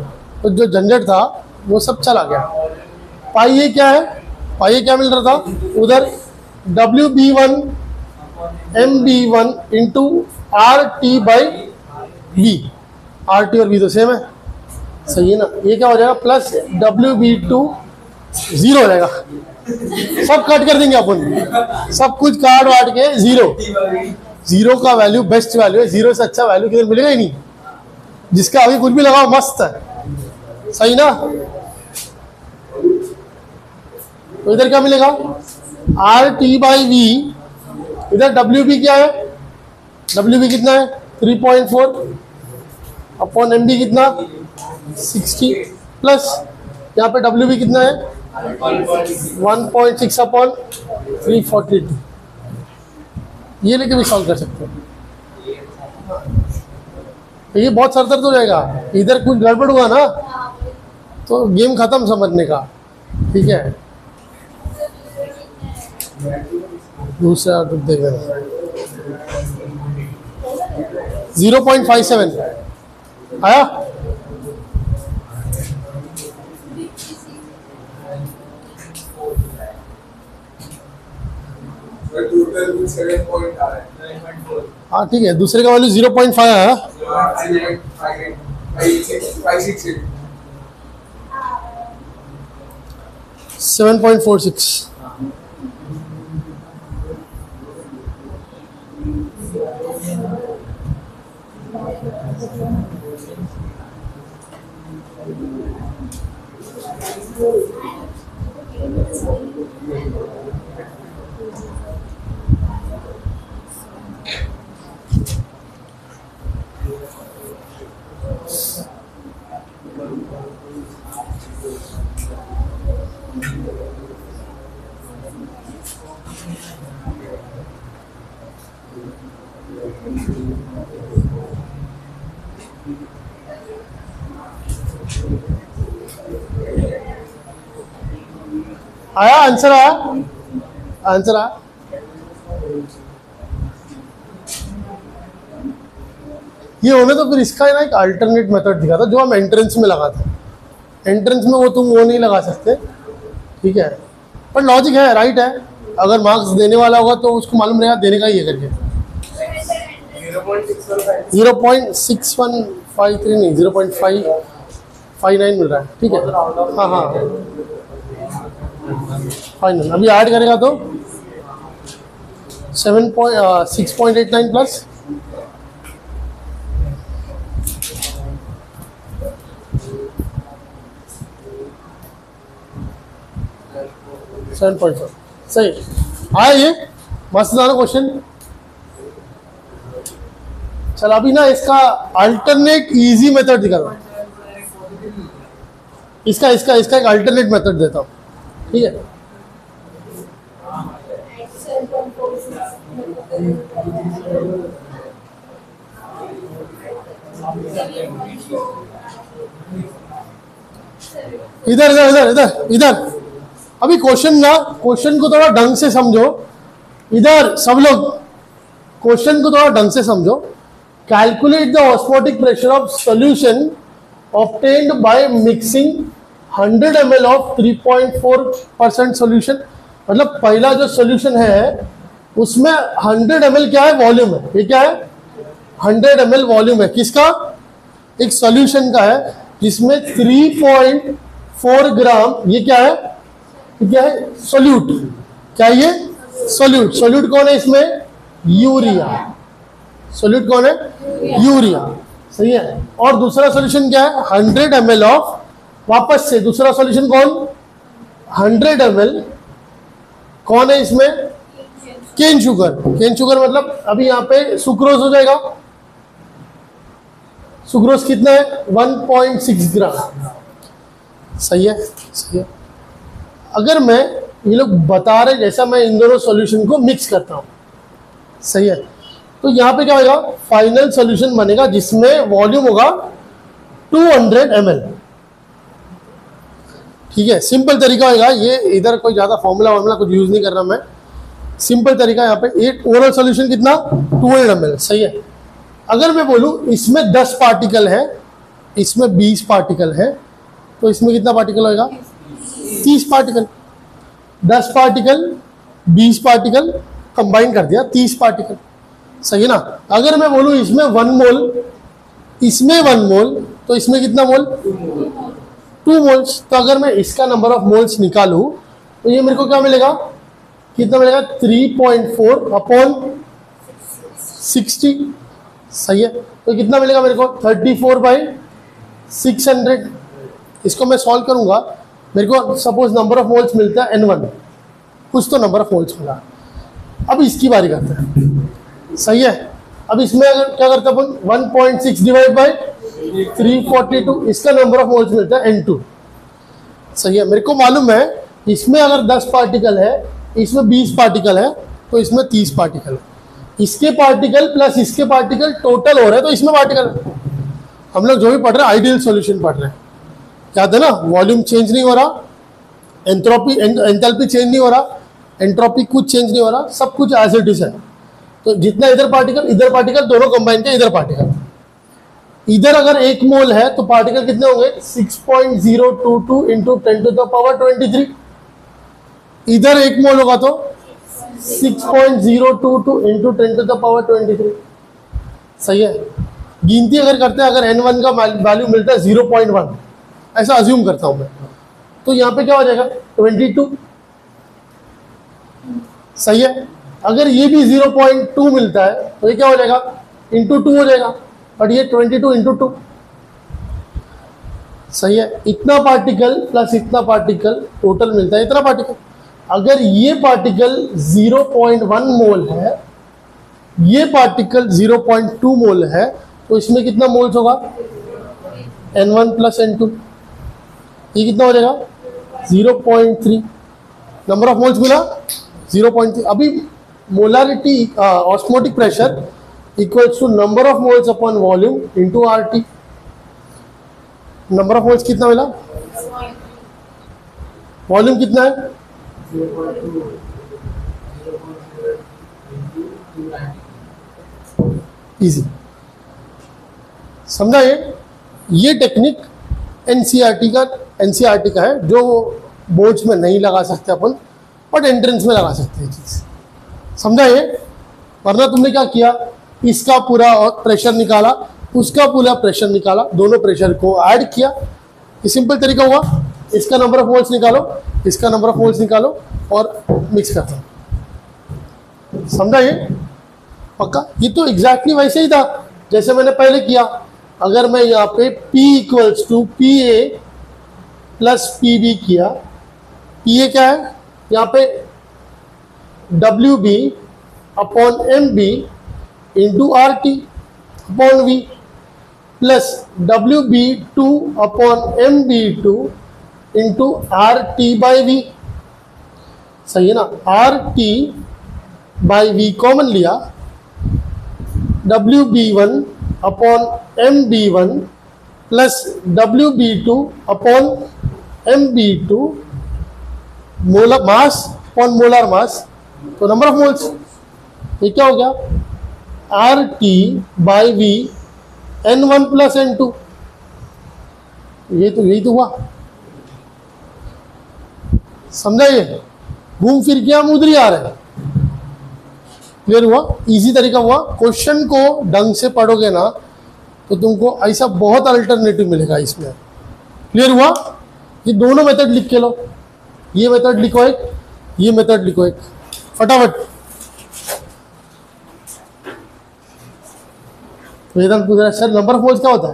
तो जो झंझट था वो सब चला गया। पाई ए क्या है? पाई ए क्या मिल रहा था उधर? WB1 MB1 into RT by B. RT और बी तो सेम है, सही है ना? ये क्या हो जाएगा? प्लस WB2 0 हो जाएगा। सब कट कर देंगे अपन, सब कुछ काट वाट के 0 का वैल्यू बेस्ट वैल्यू है। 0 से अच्छा वैल्यू किधर मिलेगा ही नहीं। जिसका अभी कुछ भी लगाओ मस्त है, सही ना? तो इधर क्या मिलेगा? RT by V। इधर WB क्या है? WB कितना है? 3.4 अपॉन MB कितना? 60 प्लस यहाँ पे WB कितना है? 1.6 अपॉन 342। ये लेके भी सॉल्व कर सकते हैं। तो ये बहुत सरदर्द हो जाएगा। इधर कुछ गड़बड़ हुआ ना तो गेम खत्म समझने का, ठीक है। दूसरा देख लेना 0.57 आया। हाँ ठीक है, दूसरे का वैल्यू 0.5 आया। 7.46। आया आंसर, आया आंसर आया। ये होने तो फिर इसका ना एक अल्टरनेट मेथड दिखा था जो हम एंट्रेंस में लगाते हैं। एंट्रेंस में वो तुम वो नहीं लगा सकते, ठीक है, पर लॉजिक है, राइट है। अगर मार्क्स देने वाला होगा तो उसको मालूम रहेगा देने का ही है करके। 0.6153 नहीं, 0.559 मिल रहा है, ठीक है। हाँ हाँ फाइनल अभी ऐड करेगा तो 6.89 प्लस 7.4 सही आया। ये मस्त था ना क्वेश्चन। चल अभी ना इसका अल्टरनेट इजी मेथड दिखा दो। इसका इसका इसका एक अल्टरनेट मेथड देता हूँ, ठीक है। इधर इधर इधर इधर इधर अभी क्वेश्चन ना, क्वेश्चन को थोड़ा ढंग से समझो। इधर सब लोग क्वेश्चन को थोड़ा ढंग से समझो। Calculate the osmotic pressure of solution obtained by mixing 100 ml of 3.4% solution. मतलब पहला जो सॉल्यूशन है उसमें 100 ml क्या है, वॉल्यूम है। ये क्या है, 100 ml वॉल्यूम है। किसका, एक सॉल्यूशन का है जिसमें 3.4 ग्राम ये क्या है, क्या है, सोल्यूट। क्या ये सोल्यूट, सोल्यूट कौन है इसमें, यूरिया। सोल्यूट कौन है, यूरिया, सही है। और दूसरा सॉल्यूशन क्या है, 100 ml ऑफ, वापस से दूसरा सॉल्यूशन कौन, 100 ml कौन है इसमें, केन शुगर। केन शुगर मतलब अभी यहाँ पे सुक्रोज हो जाएगा। सुक्रोज कितना है, 1.6 ग्राम, सही है, सही है। अगर मैं, ये लोग बता रहे जैसा मैं इन दोनों सॉल्यूशन को मिक्स करता हूं, सही है, तो यहाँ पे क्या होगा, फाइनल सॉल्यूशन बनेगा जिसमें वॉल्यूम होगा 200 ml, ठीक है। सिंपल तरीका होगा ये, इधर कोई ज्यादा फॉर्मूला वार्मूला कुछ यूज नहीं कर रहा मैं, सिंपल तरीका। यहाँ पे एक ओवरऑल सॉल्यूशन कितना, 200 ml, सही है। अगर मैं बोलूं इसमें 10 पार्टिकल है, इसमें 20 पार्टिकल है, तो इसमें कितना पार्टिकल होगा, 30 पार्टिकल। 10 पार्टिकल 20 पार्टिकल कंबाइन कर दिया, 30 पार्टिकल, सही है ना। अगर मैं बोलूं इसमें 1 मोल, इसमें 1 मोल, तो इसमें कितना मोल, 2 मोल्स। तो अगर मैं इसका नंबर ऑफ मोल्स निकालूं तो ये मेरे को क्या मिलेगा, कितना मिलेगा, 3.4 अपॉन 60, सही है। तो कितना मिलेगा मेरे को, 34/600। इसको मैं सॉल्व करूंगा, मेरे को सपोज नंबर ऑफ मोल्स मिलता है N1, कुछ तो नंबर ऑफ मोल्स मिला। अब इसकी बारी करते हैं, सही है। अब इसमें अगर क्या करते हैं अपन, 1.6 डिवाइड बाय 342, इसका नंबर ऑफ मोल्स मिलता है N2, सही है। मेरे को मालूम है इसमें अगर 10 पार्टिकल है, इसमें 20 पार्टिकल है, तो इसमें 30 पार्टिकल है। इसके पार्टिकल प्लस इसके पार्टिकल टोटल हो रहे हैं, तो इसमें पार्टिकल, हम लोग जो भी पढ़ रहे हैं आइडियल सॉल्यूशन पढ़ रहे हैं, याद है ना। वॉल्यूम चेंज नहीं हो रहा, एंट्रोपी एंथैल्पी चेंज नहीं हो रहा, एंट्रोपी कुछ चेंज नहीं हो रहा, सब कुछ एज इट इज है। तो जितना इधर पार्टिकल दोनों कंबाइन के इधर पार्टिकल, इधर अगर 1 मोल है तो पार्टिकल कितने होंगे, 6.022 इंटू 10⁻23। इधर 1 मोल होगा तो 6.022 इंटू 10⁻23, सही है। गिनती अगर करते हैं, अगर N1 का वैल्यू मिलता है 0.1, ऐसा अज्यूम करता हूं मैं, तो यहाँ पे क्या हो जाएगा, 22, सही है। अगर ये भी 0.2 मिलता है तो ये क्या हो जाएगा, इंटू 2 हो जाएगा, बट ये 22 इंटू 2, सही है। इतना पार्टिकल प्लस इतना पार्टिकल टोटल मिलता है इतना पार्टिकल। अगर ये पार्टिकल 0.1 मोल है, ये पार्टिकल 0.2 मोल है, तो इसमें कितना मोल्स होगा, N1 प्लस N2, ये कितना हो जाएगा, 0.3। नंबर ऑफ मोल्स मिला 0.3। अभी molarity osmotic pressure equals to number of moles upon volume into R T. Number of moles कितना मिला, वॉल्यूम कितना है, इजी, समझा। ये टेक्निक एनसीईआरटी का है, जो बोर्ड्स में नहीं लगा सकते अपन, बट एंट्रेंस में लगा सकते हैं चीज, समझा ये। वरना तुमने क्या किया, इसका पूरा प्रेशर निकाला, उसका पूरा प्रेशर निकाला, दोनों प्रेशर को ऐड किया। ये सिंपल तरीका हुआ, इसका नंबर ऑफ मोल्स निकालो, इसका नंबर ऑफ मोल्स निकालो और मिक्स कर दो, समझा ये पक्का। ये तो एग्जैक्टली वैसे ही था जैसे मैंने पहले किया। अगर मैं यहाँ पे P equals to P A plus P B किया, पी ए क्या है यहाँ पे, W B upon M B into R T upon V, plus W B two upon M B two into R T by V, सही है ना। R T by V common लिया, W B one upon M B one plus W B two upon M B two, molar mass upon molar मास, तो number of moles. ये क्या हो गया, R T by V N one plus N two, यही तो हुआ, समझा ये। घूम फिर के हम उधर ही आ रहे हैं, क्लियर हुआ, इजी तरीका हुआ। क्वेश्चन को ढंग से पढ़ोगे ना तो तुमको ऐसा बहुत अल्टरनेटिव मिलेगा इसमें, क्लियर हुआ। ये दोनों मेथड लिख के लो, ये मेथड लिखो एक, ये मेथड लिखो एक, फटाफट। वेदांत पूछ रहा है सर नंबर ऑफ मोल्स क्या होता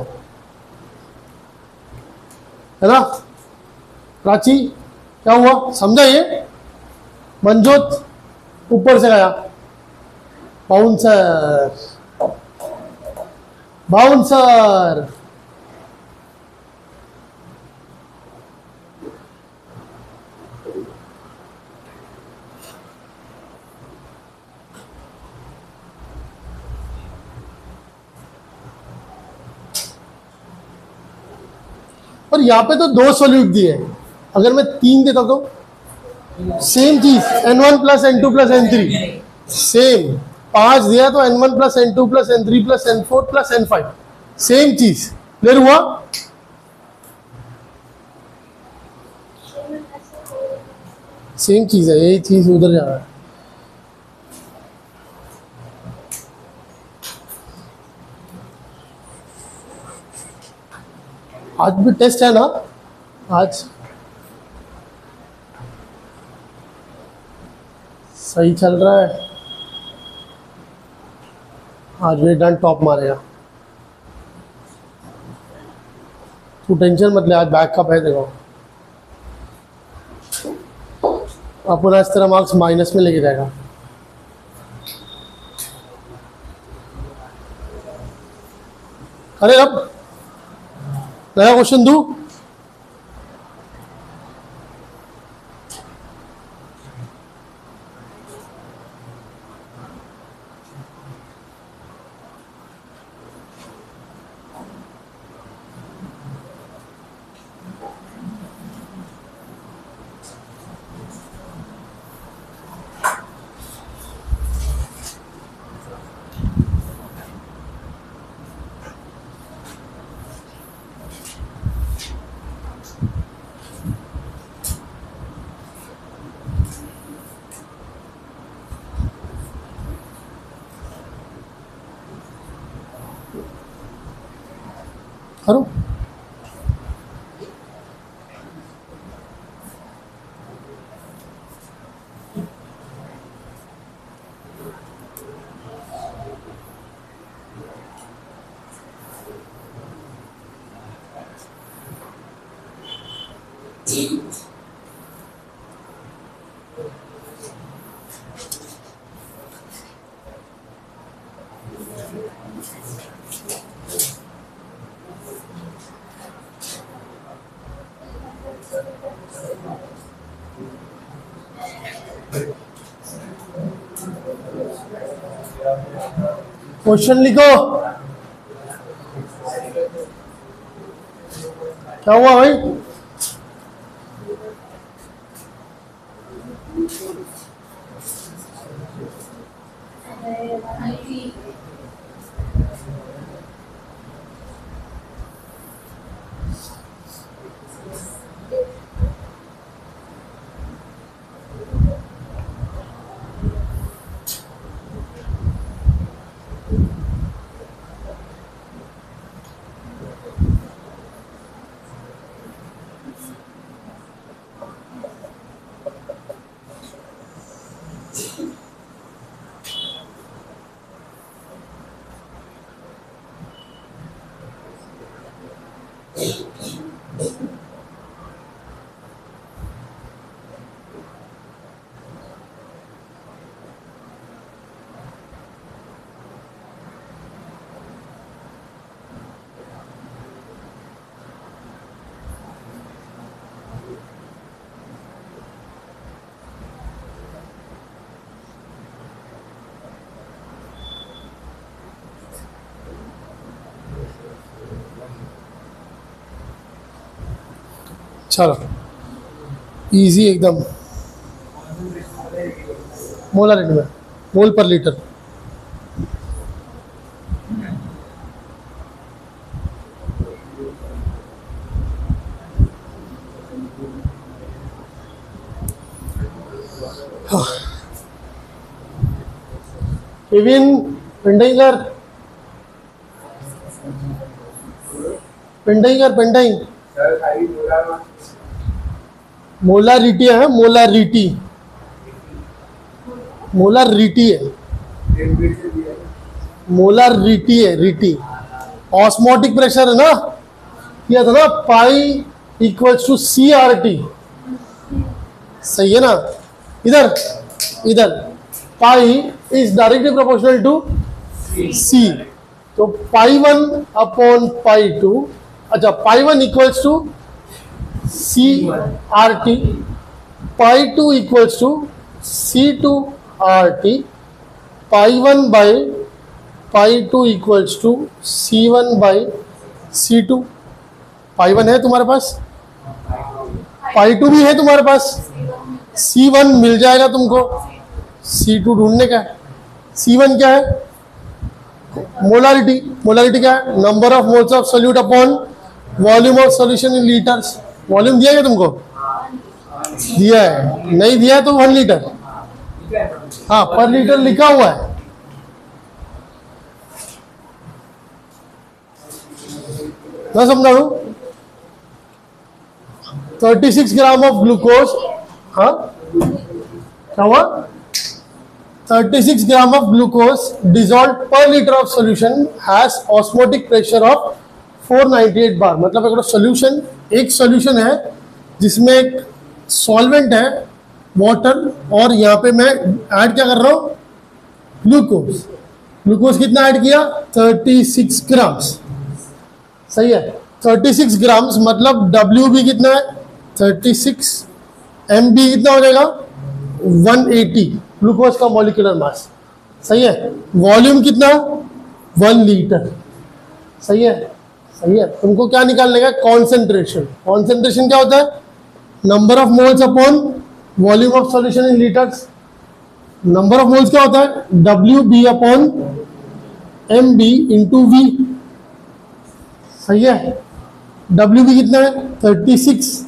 है ना। प्राची क्या हुआ, समझा ये। मंजोत ऊपर से गया, बाउंसर बाउंसर, और यहाँ पे तो 2 सॉल्यूट दिए हैं, अगर मैं 3 देता तो सेम चीज n1 plus n2 plus n3, same 5 दिया तो n1 plus n2 plus n3 plus n4 plus n5, same चीज, क्लियर हुआ। सेम चीज है, यही चीज उधर जा रहा है। आज भी टेस्ट है ना, आज सही चल रहा है, आज वेदांत टॉप मारेगा, तू टेंशन मत ले, आज बैकअप है देखो। अपन आज तेरा मार्क्स माइनस में लेके जाएगा। अरे अब नया क्वेश्चन दू, करो। क्वेश्चन लिखो। क्या हुआ भाई? चलो इजी एकदम। मोलर रेट में, मोल पर लीटर। केविन पेंडाइंगर, पेंडाइंग मोलारिटी है, मोलारिटी है, मोलारिटी है, रिटी। ऑस्मोटिक प्रेशर है ना, किया था ना, pi equals to C R T, सही है ना। इधर pi is directly proportional to C, तो पाई 1 अपॉन पाई 2, अच्छा pi 1 equals to C R T, pi 2 equals to C 2 R T, pi 1 by pi 2 equals to C 1 by सी 2। पाई 1 है तुम्हारे पास, पाई 2 भी है तुम्हारे पास, सी 1 मिल जाएगा तुमको, सी 2 ढूंढने का है। सी 1 क्या है? मोलारिटी क्या है? Number of moles of solute upon volume of solution in litres. Volume दिया क्या तुमको? दिया है, नहीं दिया है तो 1 लीटर, हाँ पर लीटर लिखा हुआ है। मैं समझाऊं, 36 ग्राम ऑफ ग्लूकोज, हाँ क्या हुआ? 36 gram of glucose dissolved per liter of solution has osmotic pressure of 498 बार। मतलब अगर सोल्यूशन, एक सोल्यूशन है जिसमें एक सॉल्वेंट है वाटर, और यहाँ पे मैं ऐड क्या कर रहा हूँ? ग्लूकोज कितना ऐड किया? 36 ग्राम्स, सही है। 36 ग्राम्स मतलब डब्ल्यू भी कितना है? 36, एम बी कितना हो जाएगा? 180 ग्लूकोज का मॉलिक्यूलर मास, सही है। वॉल्यूम कितना? 1 लीटर, सही है, सही है। तुमको क्या निकालने का? कॉन्सेंट्रेशन। कॉन्सेंट्रेशन क्या होता है? Number of moles upon volume of solution in litres. Number of moles क्या होता है? W B upon M B into V, सही है। डब्ल्यू बी कितना है? 36,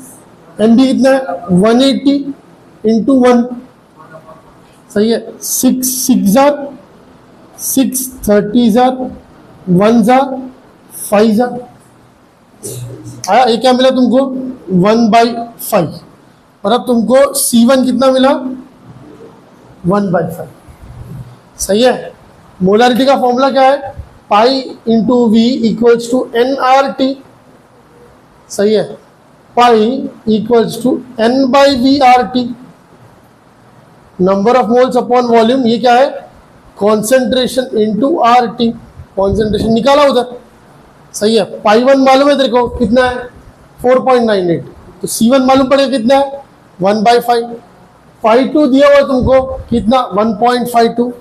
एम बी कितना है? 180 इंटू 1, सही है। 6 6 जार 6, 30 जार 1 जार 5 जार आया। ये क्या मिला तुमको? 1/5। और अब तुमको C1 कितना मिला? 1/5, सही है। मोलारिटी का फॉर्मूला क्या है? Pi into V equals to N R T, सही है। Pi equals to N by V R T. Number of moles upon volume, ये क्या है? Concentration into R T. Concentration निकाला उधर, सही है। पाई 1 मालूम है तेरे को कितना है? 4.98, तो C1 मालूम पड़ेगा कितना है? 1/5। पाई 2 दिया हुआ तुमको कितना? 1.52,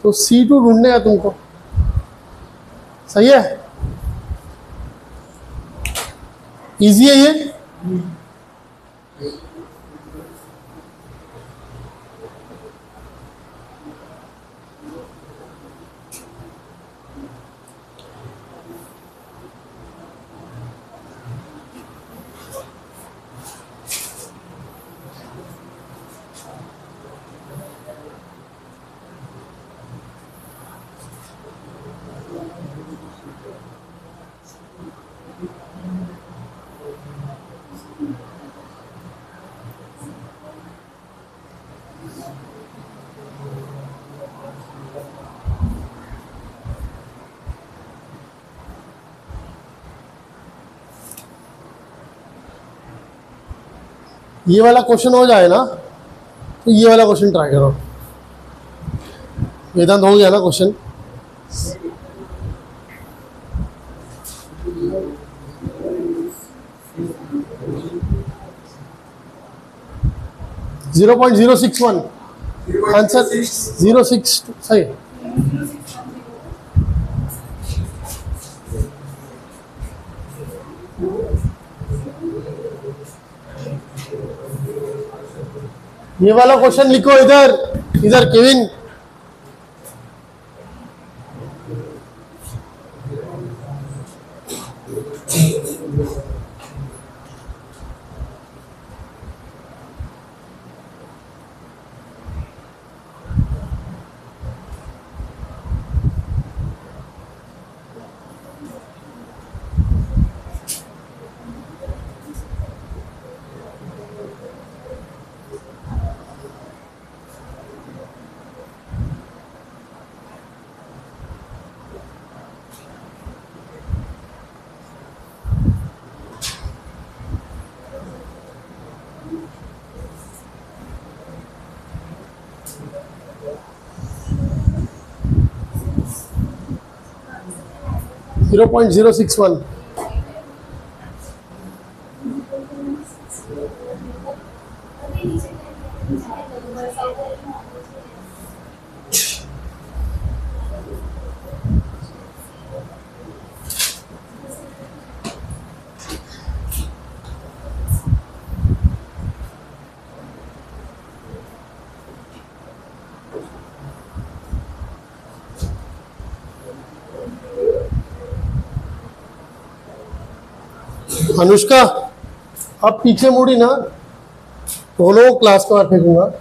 तो C2 ढूंढने का तुमको, सही है, इजी है ये। ये वाला क्वेश्चन हो जाए ना तो ये वाला क्वेश्चन ट्राई करो। वेदांत हो गया ना क्वेश्चन? जीरो पॉइंट 061 आंसर 06 सही। ये वाला क्वेश्चन लिखो इधर, इधर केविन। जीरो पॉइंट 061 अनुष्का अब पीछे मुड़ी ना, दोनों क्लास को बाहर फेंकूंगा।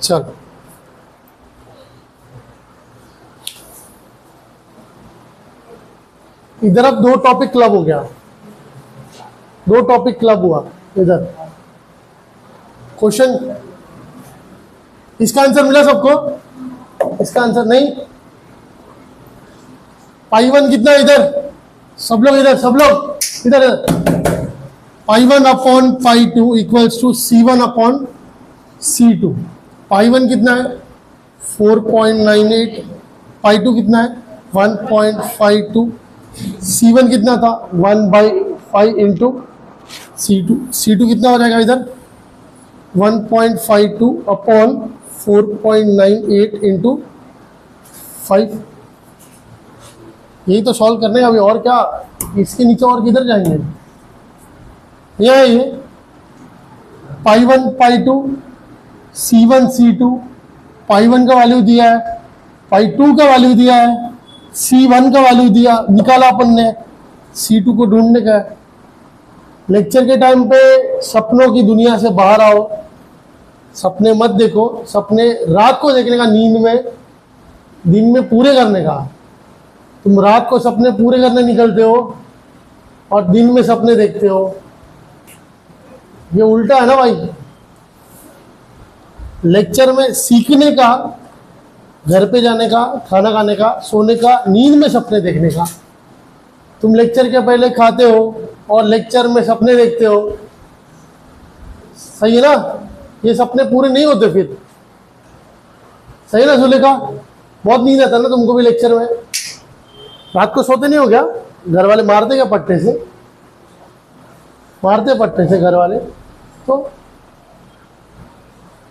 चलो इधर अब दो टॉपिक क्लब हो गया, दो टॉपिक क्लब हुआ इधर। क्वेश्चन इसका आंसर मिला सबको? इसका आंसर नहीं। पाई वन कितना इधर? सब लोग इधर, सब लोग इधर। Pi one upon pi two equals to C1 अपॉन C2। पाई वन कितना है? 4.98। पाई टू कितना है? 1.52। C1 कितना था? 1/5 इंटू C2। C2 कितना हो जाएगा इधर? 1.52 अपॉन 4.98 इंटू 5। यही तो सॉल्व करने का, अभी और क्या इसके नीचे और किधर जाएंगे? यह है ये pi one pi two C1 C2। Pi one का वैल्यू दिया है, पाई टू का वैल्यू दिया है, C1 का वैल्यू दिया निकाला अपन ने, C2 को ढूंढने का है। लेक्चर के टाइम पे सपनों की दुनिया से बाहर आओ, सपने मत देखो। सपने रात को देखने का, नींद में, दिन में पूरे करने का। तुम रात को सपने पूरे करने निकलते हो और दिन में सपने देखते हो, ये उल्टा है ना भाई। लेक्चर में सीखने का, घर पे जाने का, खाना खाने का, सोने का, नींद में सपने देखने का। तुम लेक्चर के पहले खाते हो और लेक्चर में सपने देखते हो, सही है ना? ये सपने पूरे नहीं होते फिर, सही है ना सुलेखा? बहुत नींद आता ना तुमको भी लेक्चर में, रात को सोते नहीं हो क्या? घर वाले मारते क्या पट्टे से? मारते पट्टे से घर वाले? तो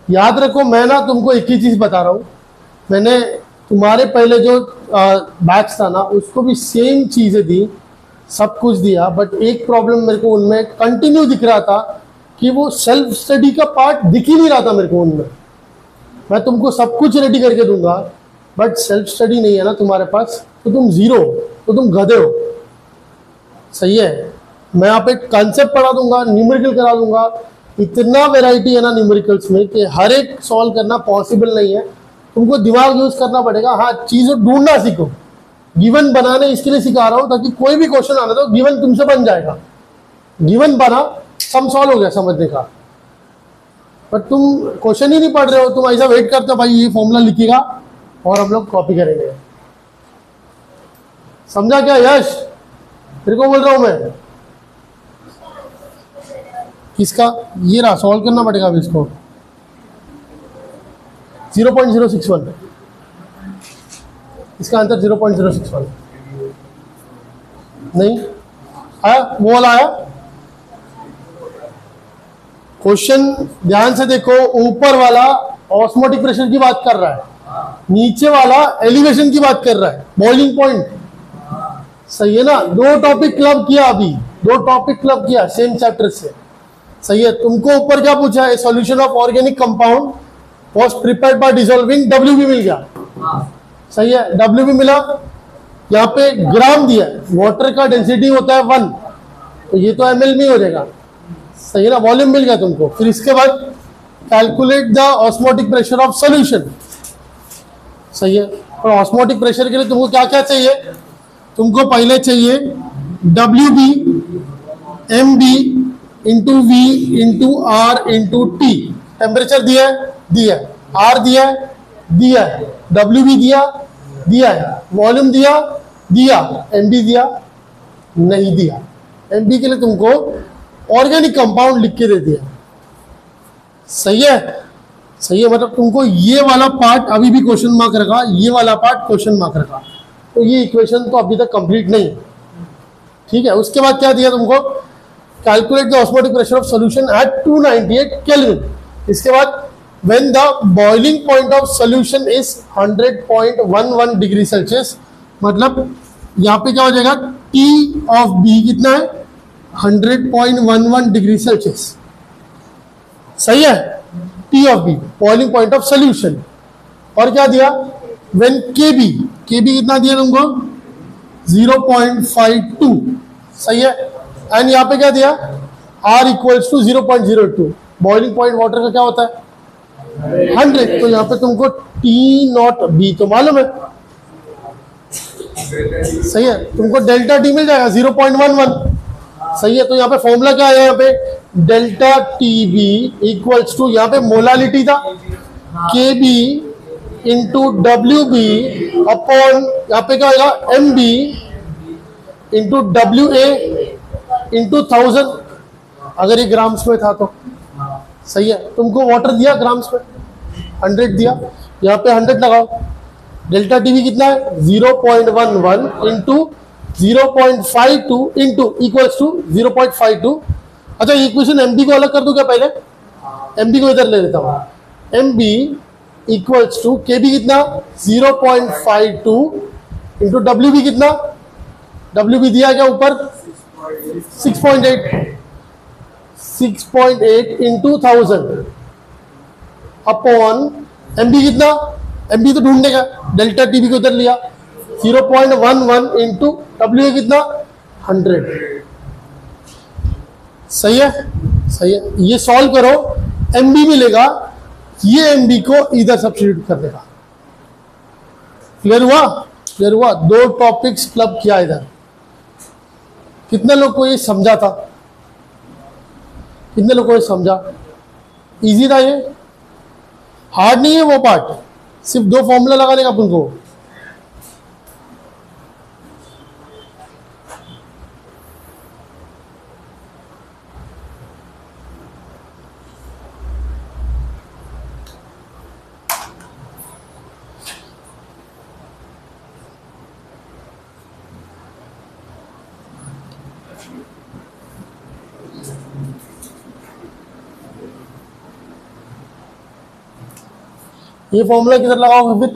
याद रखो, मैं ना तुमको एक ही चीज बता रहा हूं, मैंने तुम्हारे पहले जो बैच था ना उसको भी सेम चीजें दी, सब कुछ दिया, बट एक प्रॉब्लम मेरे को उनमें कंटिन्यू दिख रहा था कि वो सेल्फ स्टडी का पार्ट दिख ही नहीं रहा था मेरे को उनमें। मैं तुमको सब कुछ रेडी करके दूंगा, बट सेल्फ स्टडी नहीं है ना तुम्हारे पास, तो तुम जीरो हो, तो तुम गधे हो, सही है? मैं यहाँ पे कॉन्सेप्ट पढ़ा दूंगा, न्यूमेरिकल करा दूंगा, इतना वैरायटी है ना न्यूमेरिकल्स में कि हर एक सॉल्व करना पॉसिबल नहीं है, तुमको दिमाग यूज करना पड़ेगा। हाँ, चीज़ों ढूंढना सीखो, गिवन बनाने इसके लिए सिखा रहा हूँ ताकि कोई भी क्वेश्चन आना तो गिवन तुमसे बन जाएगा, गिवन बना सम सॉल्व हो गया समझने का। पर तुम क्वेश्चन ही नहीं पढ़ रहे हो, तुम ऐसा वेट करते हो भाई ये फॉर्मूला लिखेगा और हम लोग कॉपी करेंगे। समझा क्या यश? तेरे को बोल रहा हूं मैं, किसका ये रहा, सॉल्व करना पड़ेगा अभी इसको। 0.061 इसका आंसर 0.061 नहीं आया, वो वाला आया। क्वेश्चन ध्यान से देखो, ऊपर वाला ऑस्मोटिक प्रेशर की बात कर रहा है, नीचे वाला एलिवेशन की बात कर रहा है, बॉइलिंग पॉइंट, सही है ना? दो टॉपिक क्लब किया, अभी दो टॉपिक क्लब किया सेम चैप्टर से, सही है? तुमको ऊपर क्या पूछा है? Solution of organic compound was prepared by dissolving WB मिल गया, सही है? WB मिला, यहाँ पे ग्राम दिया है, वाटर का डेंसिटी होता है 1, तो ये तो ml में हो जाएगा, सही है ना? वॉल्यूम मिल गया तुमको। फिर इसके बाद calculate the osmotic pressure of solution, सही है? और ऑस्मोटिक प्रेशर के लिए तुमको क्या क्या चाहिए? तुमको पहले चाहिए WB MB into V into R into T, temperature दिया है, R दिया है, WB दिया है, वॉल्यूम दिया, MB दिया नहीं दिया। MB के लिए तुमको ऑर्गेनिक कंपाउंड लिख के दे दिया, सही है? मतलब तुमको ये वाला पार्ट अभी भी क्वेश्चन मार्क रखा, ये वाला पार्ट क्वेश्चन मार्क रखा, तो ये इक्वेशन तो अभी तक कंप्लीट नहीं है, ठीक है? उसके बाद क्या दिया तुमको? Calculate the osmotic pressure of solution at 298 kelvin. इसके बाद when the boiling point of solution is 100.11 degree Celsius, मतलब यहाँ पे क्या हो जाएगा? T ऑफ B कितना है? 100.11 डिग्री सेल्सियस, सही है? T of B boiling point of solution. और क्या दिया? व्हेन KB कितना दिया तुमको? 0.52, सही है? एंड यहाँ पे क्या दिया? R equals to 0.02, boiling point water का क्या होता है? 100, तो यहाँ पे तुमको T0B तो मालूम है, सही है? तुमको डेल्टा T मिल जाएगा 0.11, सही है? तो यहाँ पे फॉर्मूला क्या है? यहाँ पे डेल्टा TB इक्वल्स टू, यहाँ पे मोलालिटी था, KB इंटू WB अपॉन, यहाँ पे क्या होगा? MB इंटू WA इंटू 1000, अगर ये ग्राम्स में था तो, सही है? तुमको वाटर दिया ग्राम्स में, 100 दिया, यहाँ पे 100 लगाओ। डेल्टा टीवी कितना है? 0.11 इंटू 0.52 इंटू इक्वल्स टू 0.52। अच्छा, इक्वेशन एमबी को अलग कर दूं क्या? पहले एमबी को इधर ले लेता हूं। एमबी इक्वल्स टू केबी कितना? 0.52 इंटू डब्ल्यूबी कितना? डब्ल्यूबी दिया क्या ऊपर? 6.8 इंटू 1000 अपॉन एमबी कितना? एमबी तो ढूंढने का, डेल्टा टीबी को इधर लिया, 0.11 इंटू डब्ल्यू कितना? 100। सही है, सही है। ये सॉल्व करो, एमबी मिलेगा, ये एमबी को इधर सब्स्टिट्यूट कर देगा। क्लियर हुआ? क्लियर हुआ? दो टॉपिक्स क्लब किया इधर। कितने लोग को ये समझा था? कितने लोग को ये समझा? इजी था ये, हार्ड नहीं है वो पार्ट, सिर्फ दो फॉर्मूला लगाने का अपन को। ये फॉर्मूला किधर लगाओगे फिर?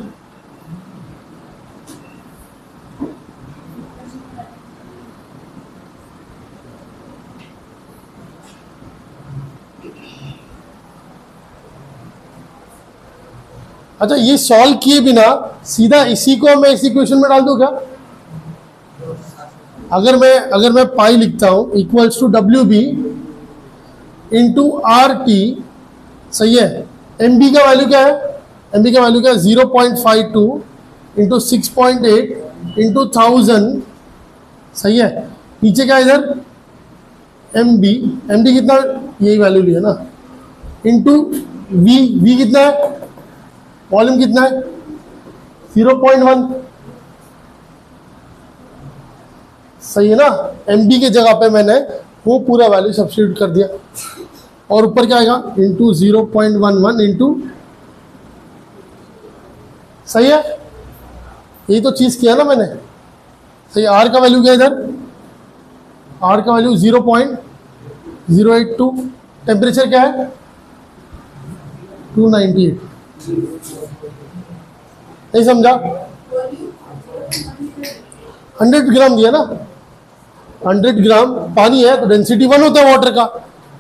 अच्छा, ये सॉल्व किए बिना सीधा इसी को मैं इस इक्वेशन में डाल दूं क्या? अगर मैं पाई लिखता हूं equals to W B into R T, सही है। एम बी का वैल्यू क्या है? एम बी का वैल्यू क्या है? 0.52 इंटू 6.8 इंटू 1000, सही है। नीचे क्या है इधर? एम बी कितना? यही वैल्यू लिया ना, इंटू वी कितना है? वॉल्यूम कितना है? 0.1, सही है ना। एमबी के जगह पे मैंने वो पूरा वैल्यू सब्स्टिट्यूट कर दिया, और ऊपर क्या आएगा? इंटू 0.11 इंटू, सही है। यही तो चीज किया ना मैंने, सही। आर का वैल्यू क्या है इधर? आर का वैल्यू 0.082। टेम्परेचर क्या है? 298। नहीं समझा? 100 ग्राम दिया ना, 100 ग्राम पानी है तो डेंसिटी 1 होता है वाटर का।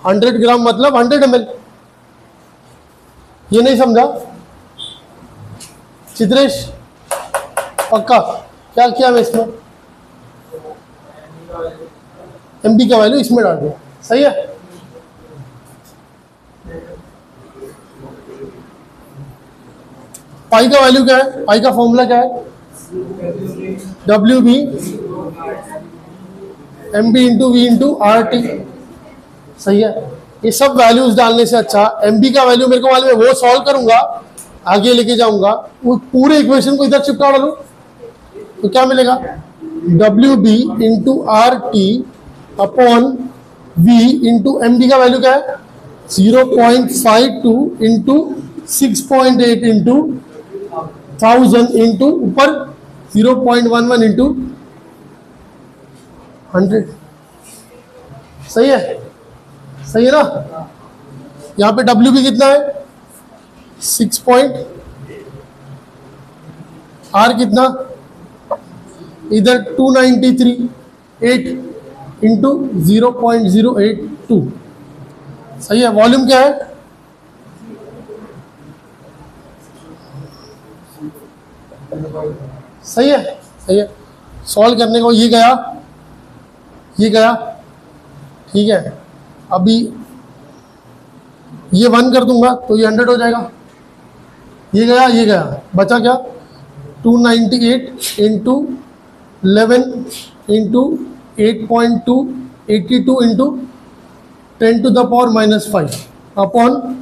100 ग्राम मतलब 100 ml। ये नहीं समझा चित्रेश? पक्का? क्या किया मैं इसमें? एमबी का वैल्यू इसमें डाल दिया, सही है। पाई का वैल्यू क्या है? पाई का फॉर्मूला क्या है? W B M B into V into R T, सही है। ये सब वैल्यूज डालने से अच्छा एम बी का वैल्यू मेरे को मालूम है, वो सॉल्व करूंगा, आगे लेके जाऊंगा, वो पूरे इक्वेशन को इधर चिपका डालू तो क्या मिलेगा? W B into R T upon V into M B का वैल्यू क्या है? 0.52 इंटू 6.8 इंटू 1000 इंटू ऊपर 0.11 इंटू 100, सही है। सही है ना। यहाँ पे डब्ल्यू भी कितना है? 6 आर कितना? इधर 293.8 इंटू 0.082, सही है। वॉल्यूम क्या है? सही है, सही है। सॉल्व करने को ये गया, ये गया, ठीक है। अभी ये 1 कर दूंगा तो ये 100 हो जाएगा। ये गया, ये गया, बचा क्या? 298 into 11 into 8.2 82 into 10 to the power -5 upon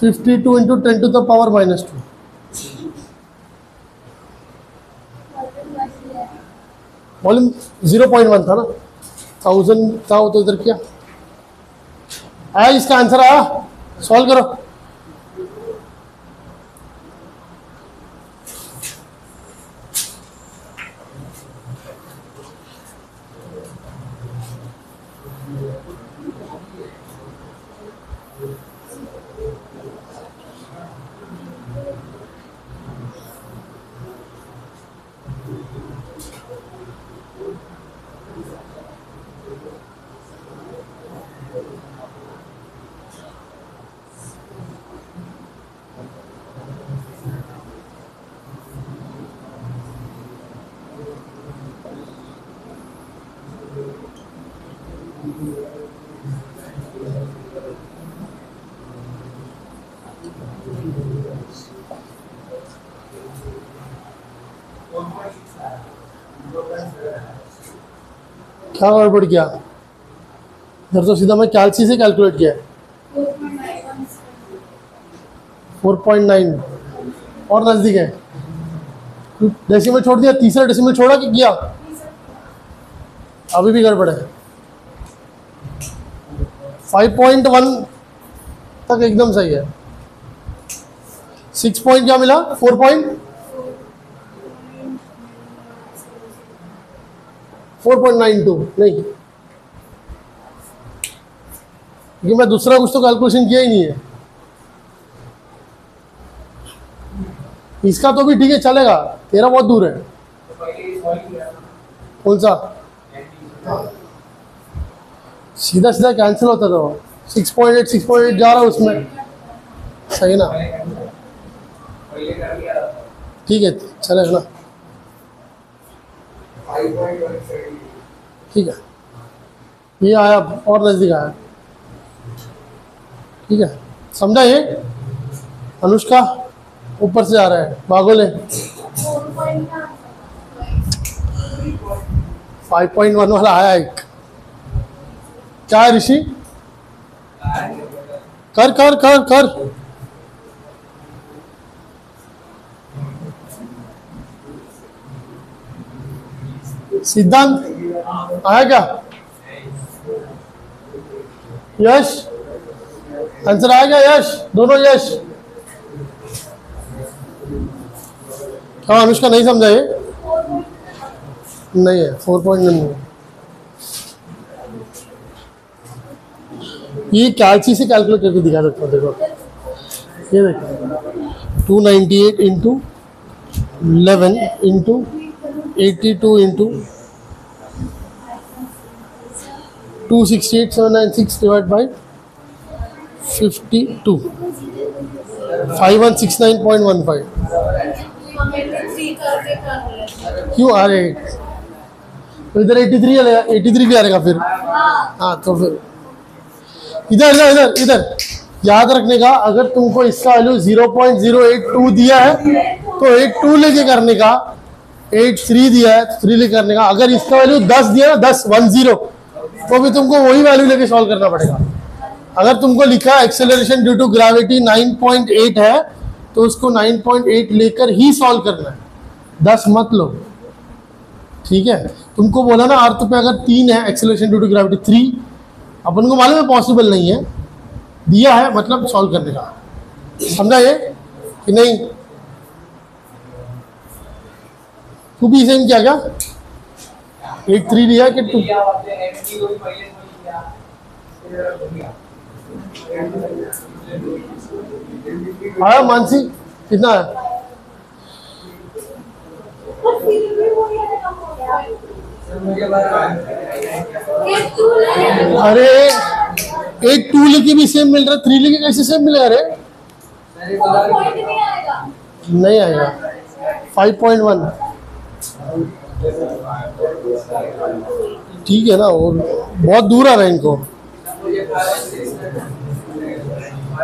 52 into 10 to the power -2। Volume 0.1 था ना, 1000 था वो तो इधर किया। आया इसका आंसर? आया? सॉल्व करो। क्या गड़बड़ किया? इधर तो सीधा मैं कैलसी से कैलकुलेट किया है। 4.9 और नजदीक है। डेसिमल छोड़ दिया, तीसरा डेसिमल छोड़ा कि किया? अभी भी गड़बड़ है। 5.1 तक एकदम सही है। 6 पॉइंट क्या मिला? 4.92 नहीं, क्योंकि मैं दूसरा कुछ तो कैलकुलेशन किया ही नहीं है। इसका तो भी ठीक है चलेगा, तेरा बहुत दूर है। कौन सा? सीधा सीधा कैंसिल होता था वो। 6.8 जा रहा है उसमें, सही ना? ठीक है चलेगा ना, ठीक है। ये आया और नज़दीक आया, ठीक है, समझा? ये अनुष्का ऊपर से आ रहा है, बागोले 5.1 वाला आया एक। क्या है ऋषि? कर कर कर कर। सिद्धांत आया क्या? यश आंसर आया क्या? यश, दोनों यश। हाँ अनुष्का नहीं समझा ये? नहीं है, 4.1 ये कैलसी से कैलकुलेट करके दिखा सकता हूँ। देखो ये देखो 298 into 11 into 82 into 268,796 divide by 52 5169.15। क्यों आ रहे? तो इधर 83 भी आ रहेगा फिर। हाँ तो फिर इधर इधर इधर इधर याद रखने का, अगर तुमको इसका वैल्यू 0.082 दिया है तो 82 लेके करने का, 83 दिया है तो 3 लेके करने का। अगर इसका वैल्यू 10 दिया ना, 10 तो भी तुमको वही वैल्यू लेके सॉल्व करना पड़ेगा। अगर तुमको लिखा एक्सेलरेशन ड्यू टू ग्रेविटी 9.8 है तो उसको 9.8 लेकर ही सॉल्व करना है, 10 मत लो, ठीक है। तुमको बोला ना अर्थ पे अगर 3 है एक्सेलरेशन ड्यू टू ग्रेविटी 3, अपन को मालूम है पॉसिबल नहीं है, दिया है मतलब सॉल्व करने का। समझा ये कि नहीं? तू भी सेम किया क्या? 83 दिया कि तू? हाँ मानसी कितना है? अरे 82 लेके भी सेम मिल रहा है, 3 लेके कैसे सेम मिलेगा? अरे नहीं आएगा। 5.1 ठीक है ना, और बहुत दूर आ रहा है इनको।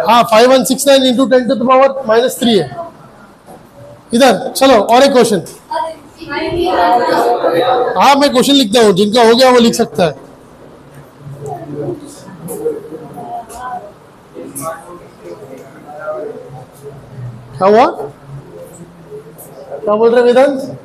हाँ 5169 इंटू 10 टू द पावर -3 है इधर। चलो और एक क्वेश्चन। हाँ मैं क्वेश्चन लिखता हूँ, जिनका हो गया वो लिख सकता है। क्या हुआ? क्या बोल रहे वेदांत?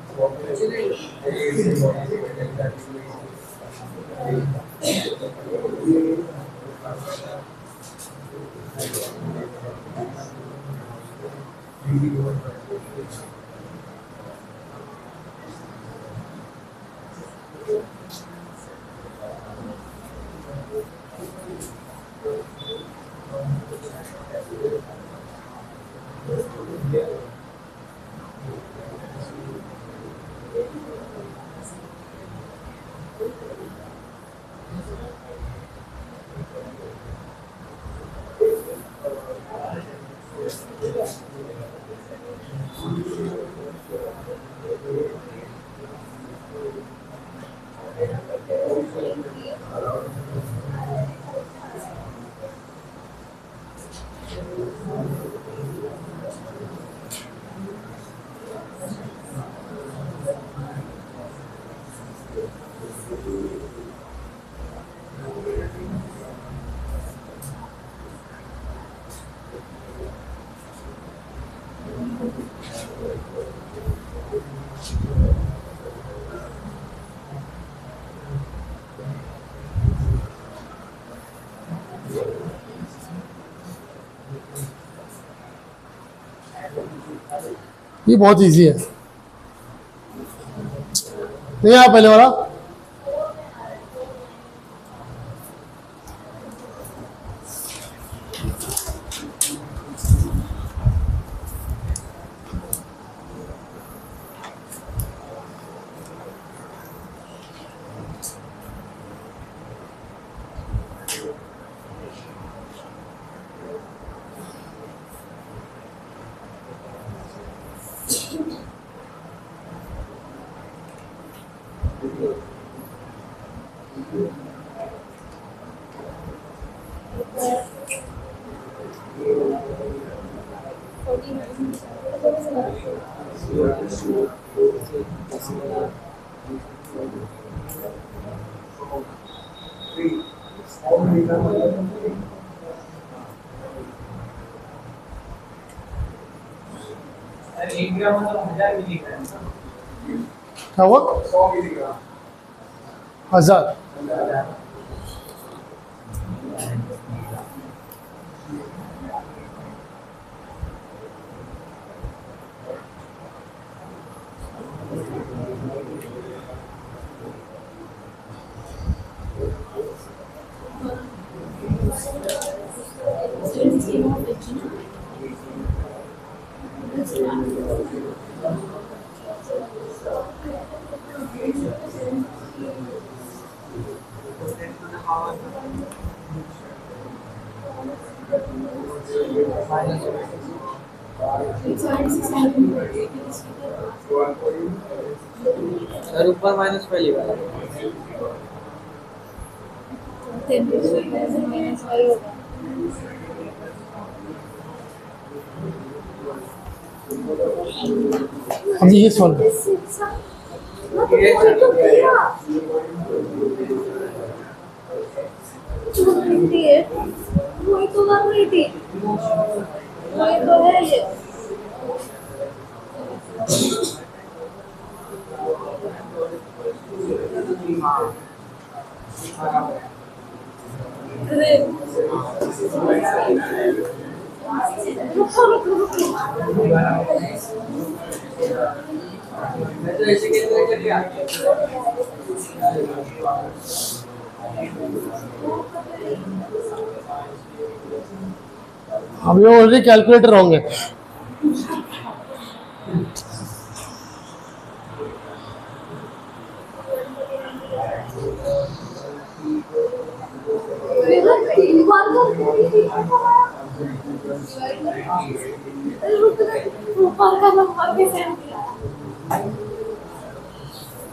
ये बहुत इजी है। नहीं आया पहले वाला? क्या हुआ? 1000। सर ऊपर माइनस पहली बार अब ये सॉल्व वही तो कर रही थी, वही तो है ये। अरे रुको रुको रुको, अब ये ऑलरेडी कैलकुलेटर होंगे।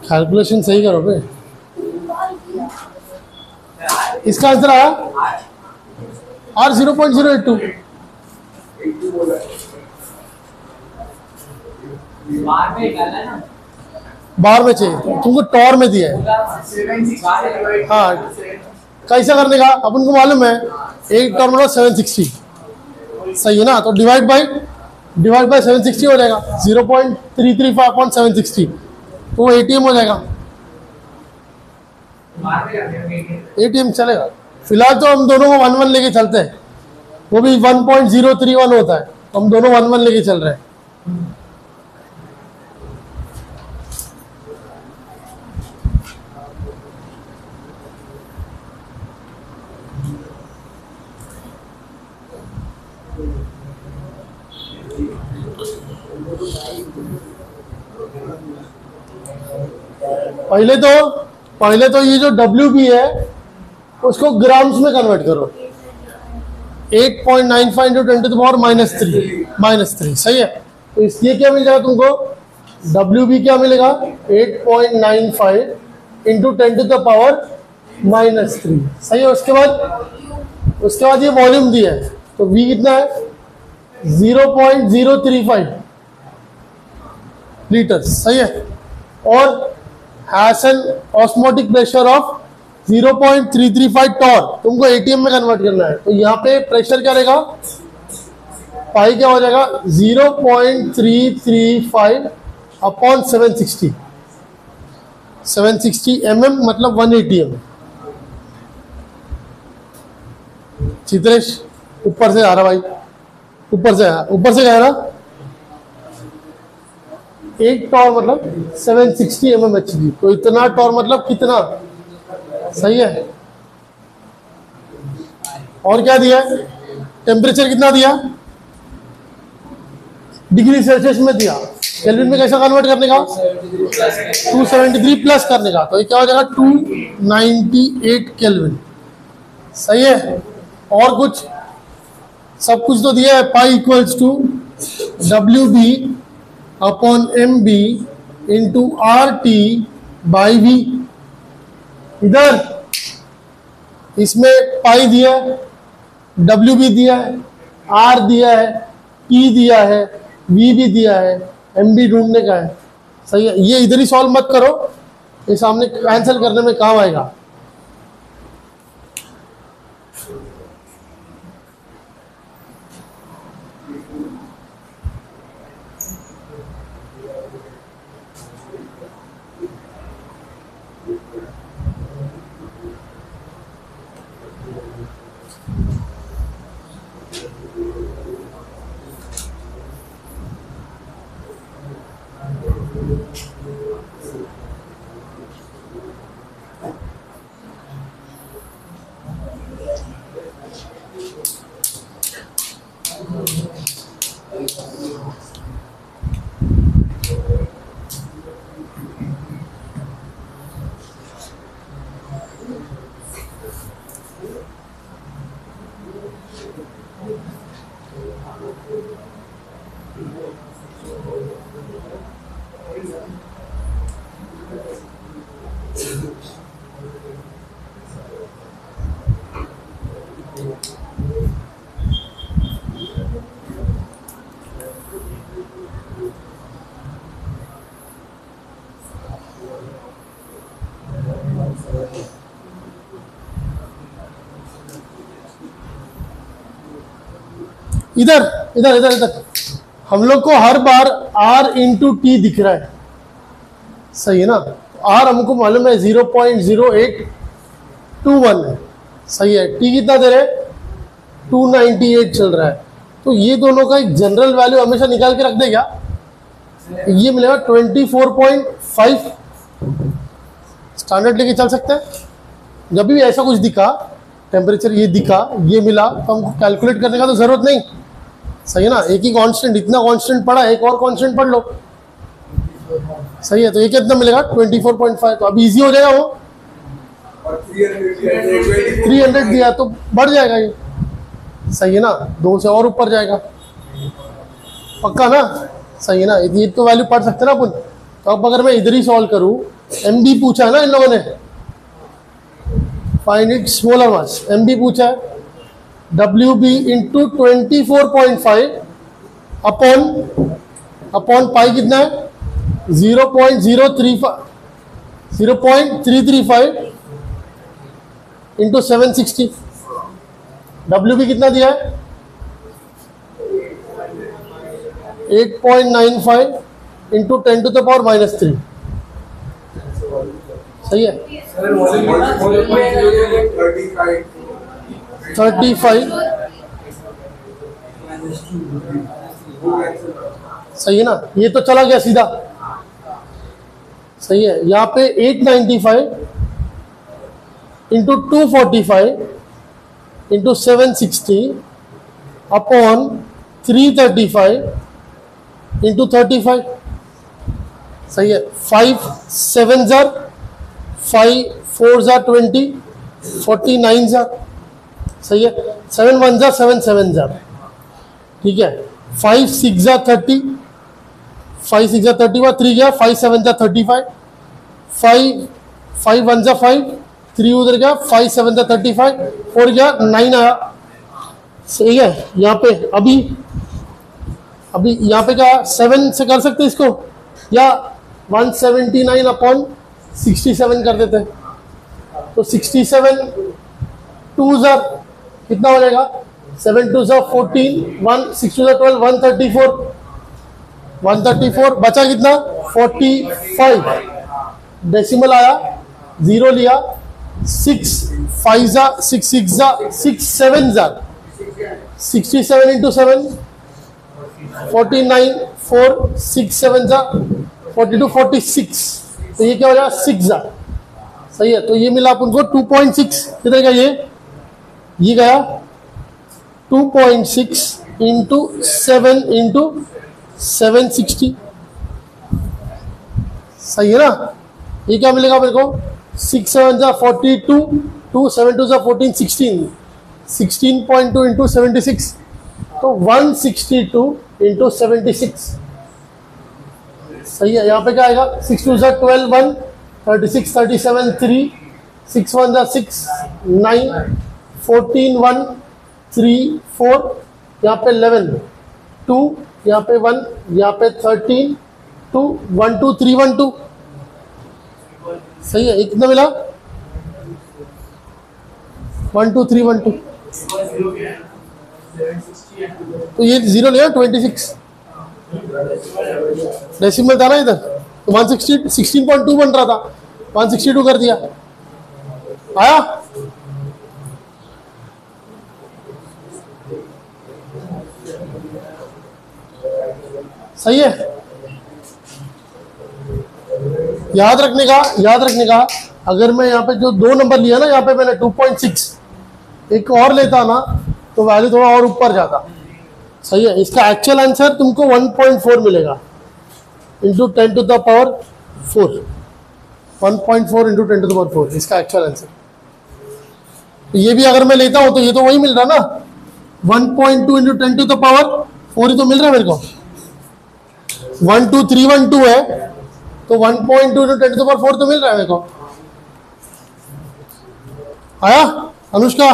कैलकुलेशन सही करो बे। इसका आंसर आया R 0.082। बाहर में चाहिए तुमको, टॉर में दिया है। हाँ कैसा करने का अपन को मालूम है, एक टॉर मतलब 760 सही है ना, तो डिवाइड बाय 760 हो जाएगा। 0.335/760 तो वो ATM हो जाएगा। ATM चलेगा। फिलहाल तो हम दोनों को 1-1 लेके चलते हैं, वो भी 1.031 होता है, तो हम दोनों 1-1 लेके चल रहे हैं। पहले तो ये जो WB है उसको ग्राम्स में कन्वर्ट करो। 8.95 × 10⁻³ सही है। तो इसलिए क्या मिल जाएगा तुमको, WB क्या मिलेगा 8.95 × 10⁻³ सही है। उसके बाद ये वॉल्यूम दिया है, तो V कितना है 0.035 लीटर सही है। और has an osmotic pressure of 0.335 torr, तुमको ATM में कन्वर्ट करना है। तो यहाँ पे प्रेशर क्या रहेगा, पाई क्या हो जाएगा 0.335/760। 760 mm मतलब 1 ATM। चित्रेश ऊपर से आ रहा भाई, ऊपर से गया ना। एक टॉर मतलब 760 mm HG, तो इतना टॉर मतलब कितना सही है। और क्या दिया है, टेम्परेचर कितना दिया, डिग्री सेल्सियस में दिया। केल्विन में कैसा कन्वर्ट करने का 273 प्लस करने का, तो ये क्या हो जाएगा 298 केल्विन सही है। और कुछ सब कुछ तो दिया है, pi equals to WB/MB × RT/V। इधर इसमें पाई दिया है, डब्ल्यू भी दिया है, आर दिया है, टी दिया है, वी भी दिया है, एम डी ढूंढने का है। सही है, ये इधर ही सॉल्व मत करो, ये सामने आंसर करने में काम आएगा। इधर इधर इधर इधर हम लोग को हर बार R इंटू टी दिख रहा है, सही है ना। R हमको मालूम है 0.0821 है, सही है। टी कितना दे रहे, 298 चल रहा है। तो ये दोनों का एक जनरल वैल्यू हमेशा निकाल के रख दे क्या, ये मिलेगा 24.5। स्टैंडर्ड लेके चल सकते हैं। जब भी ऐसा कुछ दिखा, टेम्परेचर ये दिखा, ये मिला, तो हमको कैलकुलेट करने का तो जरूरत नहीं, सही है ना। एक ही कांस्टेंट, इतना कांस्टेंट पढ़ा, एक और कांस्टेंट पढ़ लो, सही है। तो ये कितना मिलेगा 24.5। तो अब इजी हो जाएगा वो, 300 दिया तो बढ़ जाएगा ये, सही है ना। 2 से और ऊपर जाएगा, पक्का ना, सही है ना। ये तो वैल्यू पढ़ सकते ना अपन। तो अब अगर मैं इधर ही सॉल्व करूं, एम बी पूछा है ना इन लोगों ने, find it smaller mass, M B पूछा है, W B into 24.5 upon pi कितना है 0.335 इंटू 760। डब्ल्यू बी कितना दिया है 8.95 इंटू 10 टू द पावर -3, सही है। 35, सही है ना। ये तो चला गया सीधा, सही है। यहाँ पे 895 इंटू 245 इंटू 760 अपॉन 335 इंटू 35, सही है। 5 7 जार 5 4 जार 20 49 जार, सही है। 7 1 जार 7 7 जार, ठीक है। 5 6 जार 30, 5 6 जार 31, 3 गया, 5 7 जार 35, 5 1 जार 5, 3 उधर गया, 5 7 जार 35, 4 गया, 9 आया, सही है। यहाँ पे अभी यहाँ पे क्या 7 से कर सकते इसको, या 179 अपॉन 67 कर देते हैं। तो 67 2 जार कितना हो जाएगा, 7 2 जार 14, 1 6 2 जार 12, 134 बचा कितना 45, डेसिमल आया, 0 लिया, 6 5 jar 6 6 jar 6 7 jar 67 into 7 49, 4 6 7 jar 42 46। तो ये क्या हो जाएगा 6 जार, सही है। तो ये मिला अपन को 2.6, कितने का ये गया 2.6 इंटू 7 इंटू 760, सही है ना। ये क्या मिलेगा मेरे को 6 7 जा 42, 2 7 2 जा 14 16, 16.2 इंटू 76, तो 162 इंटू 76, सही है। यहाँ पे क्या आएगा 6 2 जा 12 1 36 37 3 6 1 जा 6 9, 14, 1, 3, 4, यहाँ पे 11, 2, यहाँ पे 1, यहाँ पे 13, 2, 1, 2, 3, 1, 2। सही है, एक कितना मिला? 1, 2, 3, 1, 2। तो ये 0 लिया 26 डेसिमल था ना इधर, तो 160 16.2 बन रहा था, 162 कर दिया। आया? सही है। याद रखने का अगर मैं यहाँ पे जो 2 नंबर लिया ना, यहाँ पे मैंने 2.6 एक और लेता ना तो वैल्यू थोड़ा और ऊपर जाता। सही है। इसका एक्चुअल आंसर तुमको 1.4 मिलेगा into 10 to the power 4, 1.4 into 10 to the power 4 इसका एक्चुअल आंसर। तो ये भी अगर मैं लेता हूं तो ये तो वही मिल रहा ना, 1.2 इंटू 10 टू द पावर 4 ही तो मिल रहा है मेरे को। 12312 है तो 1.2 इंटू 10 टू द पावर 4 तो मिल रहा है मेरे को। आया अनुष्का?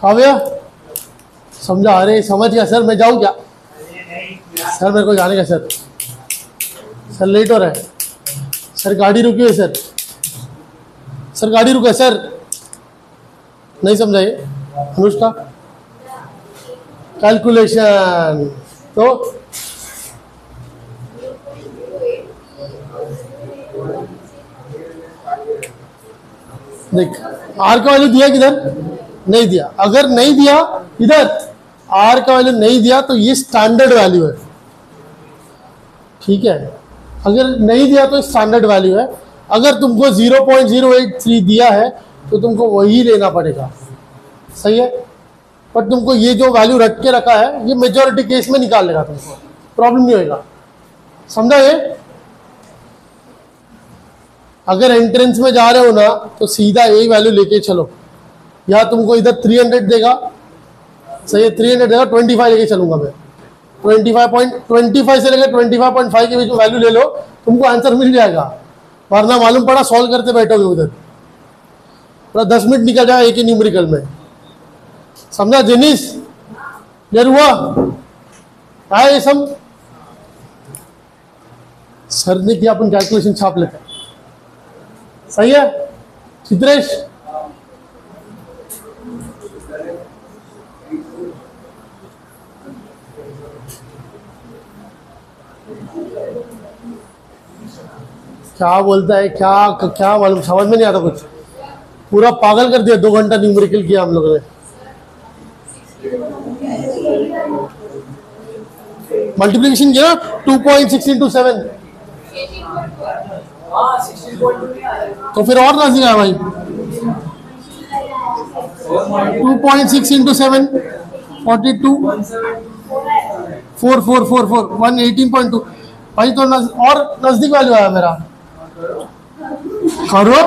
हाँ भैया समझा? अरे समझ गया सर, मैं जाऊँ क्या? सर मेरे को जाने का सर, सर लेट हो रहा है सर, गाड़ी रुकी है सर, सर गाड़ी रुका है सर। नहीं समझाइए अनुष्का? कैलकुलेशन तो देख, आर का वैल्यू दिया किधर? नहीं दिया। अगर नहीं दिया इधर आर का वैल्यू नहीं दिया तो ये स्टैंडर्ड वैल्यू है, ठीक है। अगर नहीं दिया तो स्टैंडर्ड वैल्यू है। अगर तुमको 0.083 दिया है तो तुमको वही लेना पड़ेगा, सही है। पर तुमको ये जो वैल्यू रट के रखा है ये मेजॉरिटी केस में निकाल लेगा, तुमको प्रॉब्लम नहीं होगा, समझा ये? अगर एंट्रेंस में जा रहे हो ना तो सीधा यही वैल्यू लेके चलो, या तुमको इधर 300 देगा, सही है, 300 देगा, 25 लेके चलूंगा मैं, 25 से लेकर 25.5 के बीच में वैल्यू ले लो, तुमको आंसर मिल जाएगा। वरना मालूम पड़ा सॉल्व करते बैठोगे उधर, पूरा 10 मिनट निकल जाएगा एक ही न्यूमेरिकल में, समझा? जेनिस क्लियर हुआ? आया ये सब? सर ने किया, अपन कैलकुलेशन छाप लेते हैं, सही है। चित्रेश क्या बोलता है, क्या मालूम, समझ में नहीं आता कुछ, पूरा पागल कर दिया। 2 घंटा न्यूमेरिकल किया हम लोगों ने। मल्टीप्लिकेशन किया 2.6 इंटू 7, तो फिर और नजदीक आया भाई। 2.6 इंटू 7 42, 4 118.2 भाई, तो और नजदीक वैल्यू आया मेरा। करो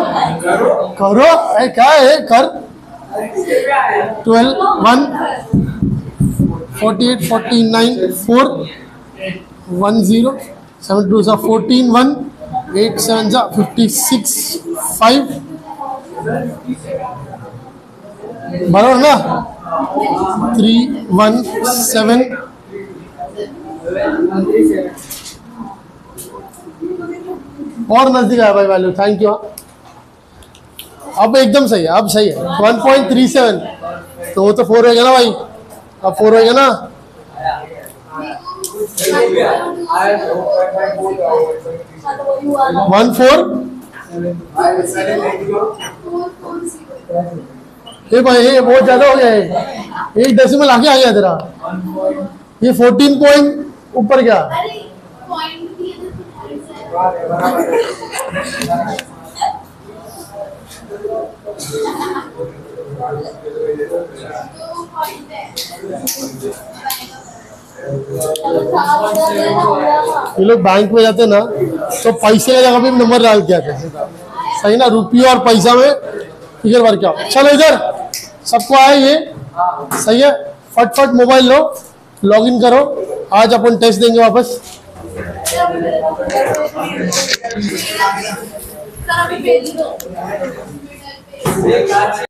करो क्या है, कर 12 1 48 49 4 1 0 7 2 14 1 8 7 56 5 बराबर ना, 3 1 7 और नजदीक आया भाई वैल्यू, थैंक यू। अब एकदम सही है, अब सही है। 1.37 तो वो तो 4 होगा ना भाई, अब 4 होगा ना। 1.4 ये भाई, ये बहुत ज्यादा हो गया है, एक डेसिमल आगे आ गया तेरा, ये 14 पॉइंट ऊपर गया। ये लोग बैंक में जाते ना तो पैसे का जगह भी नंबर डाल के आते, सही ना, रुपया और पैसा में फिगर भर क्या। चलो इधर सबको आए ये, सही है। फटफट मोबाइल लो, लॉगिन करो, आज अपन टेस्ट देंगे वापस। सर अभी भेज दो। एक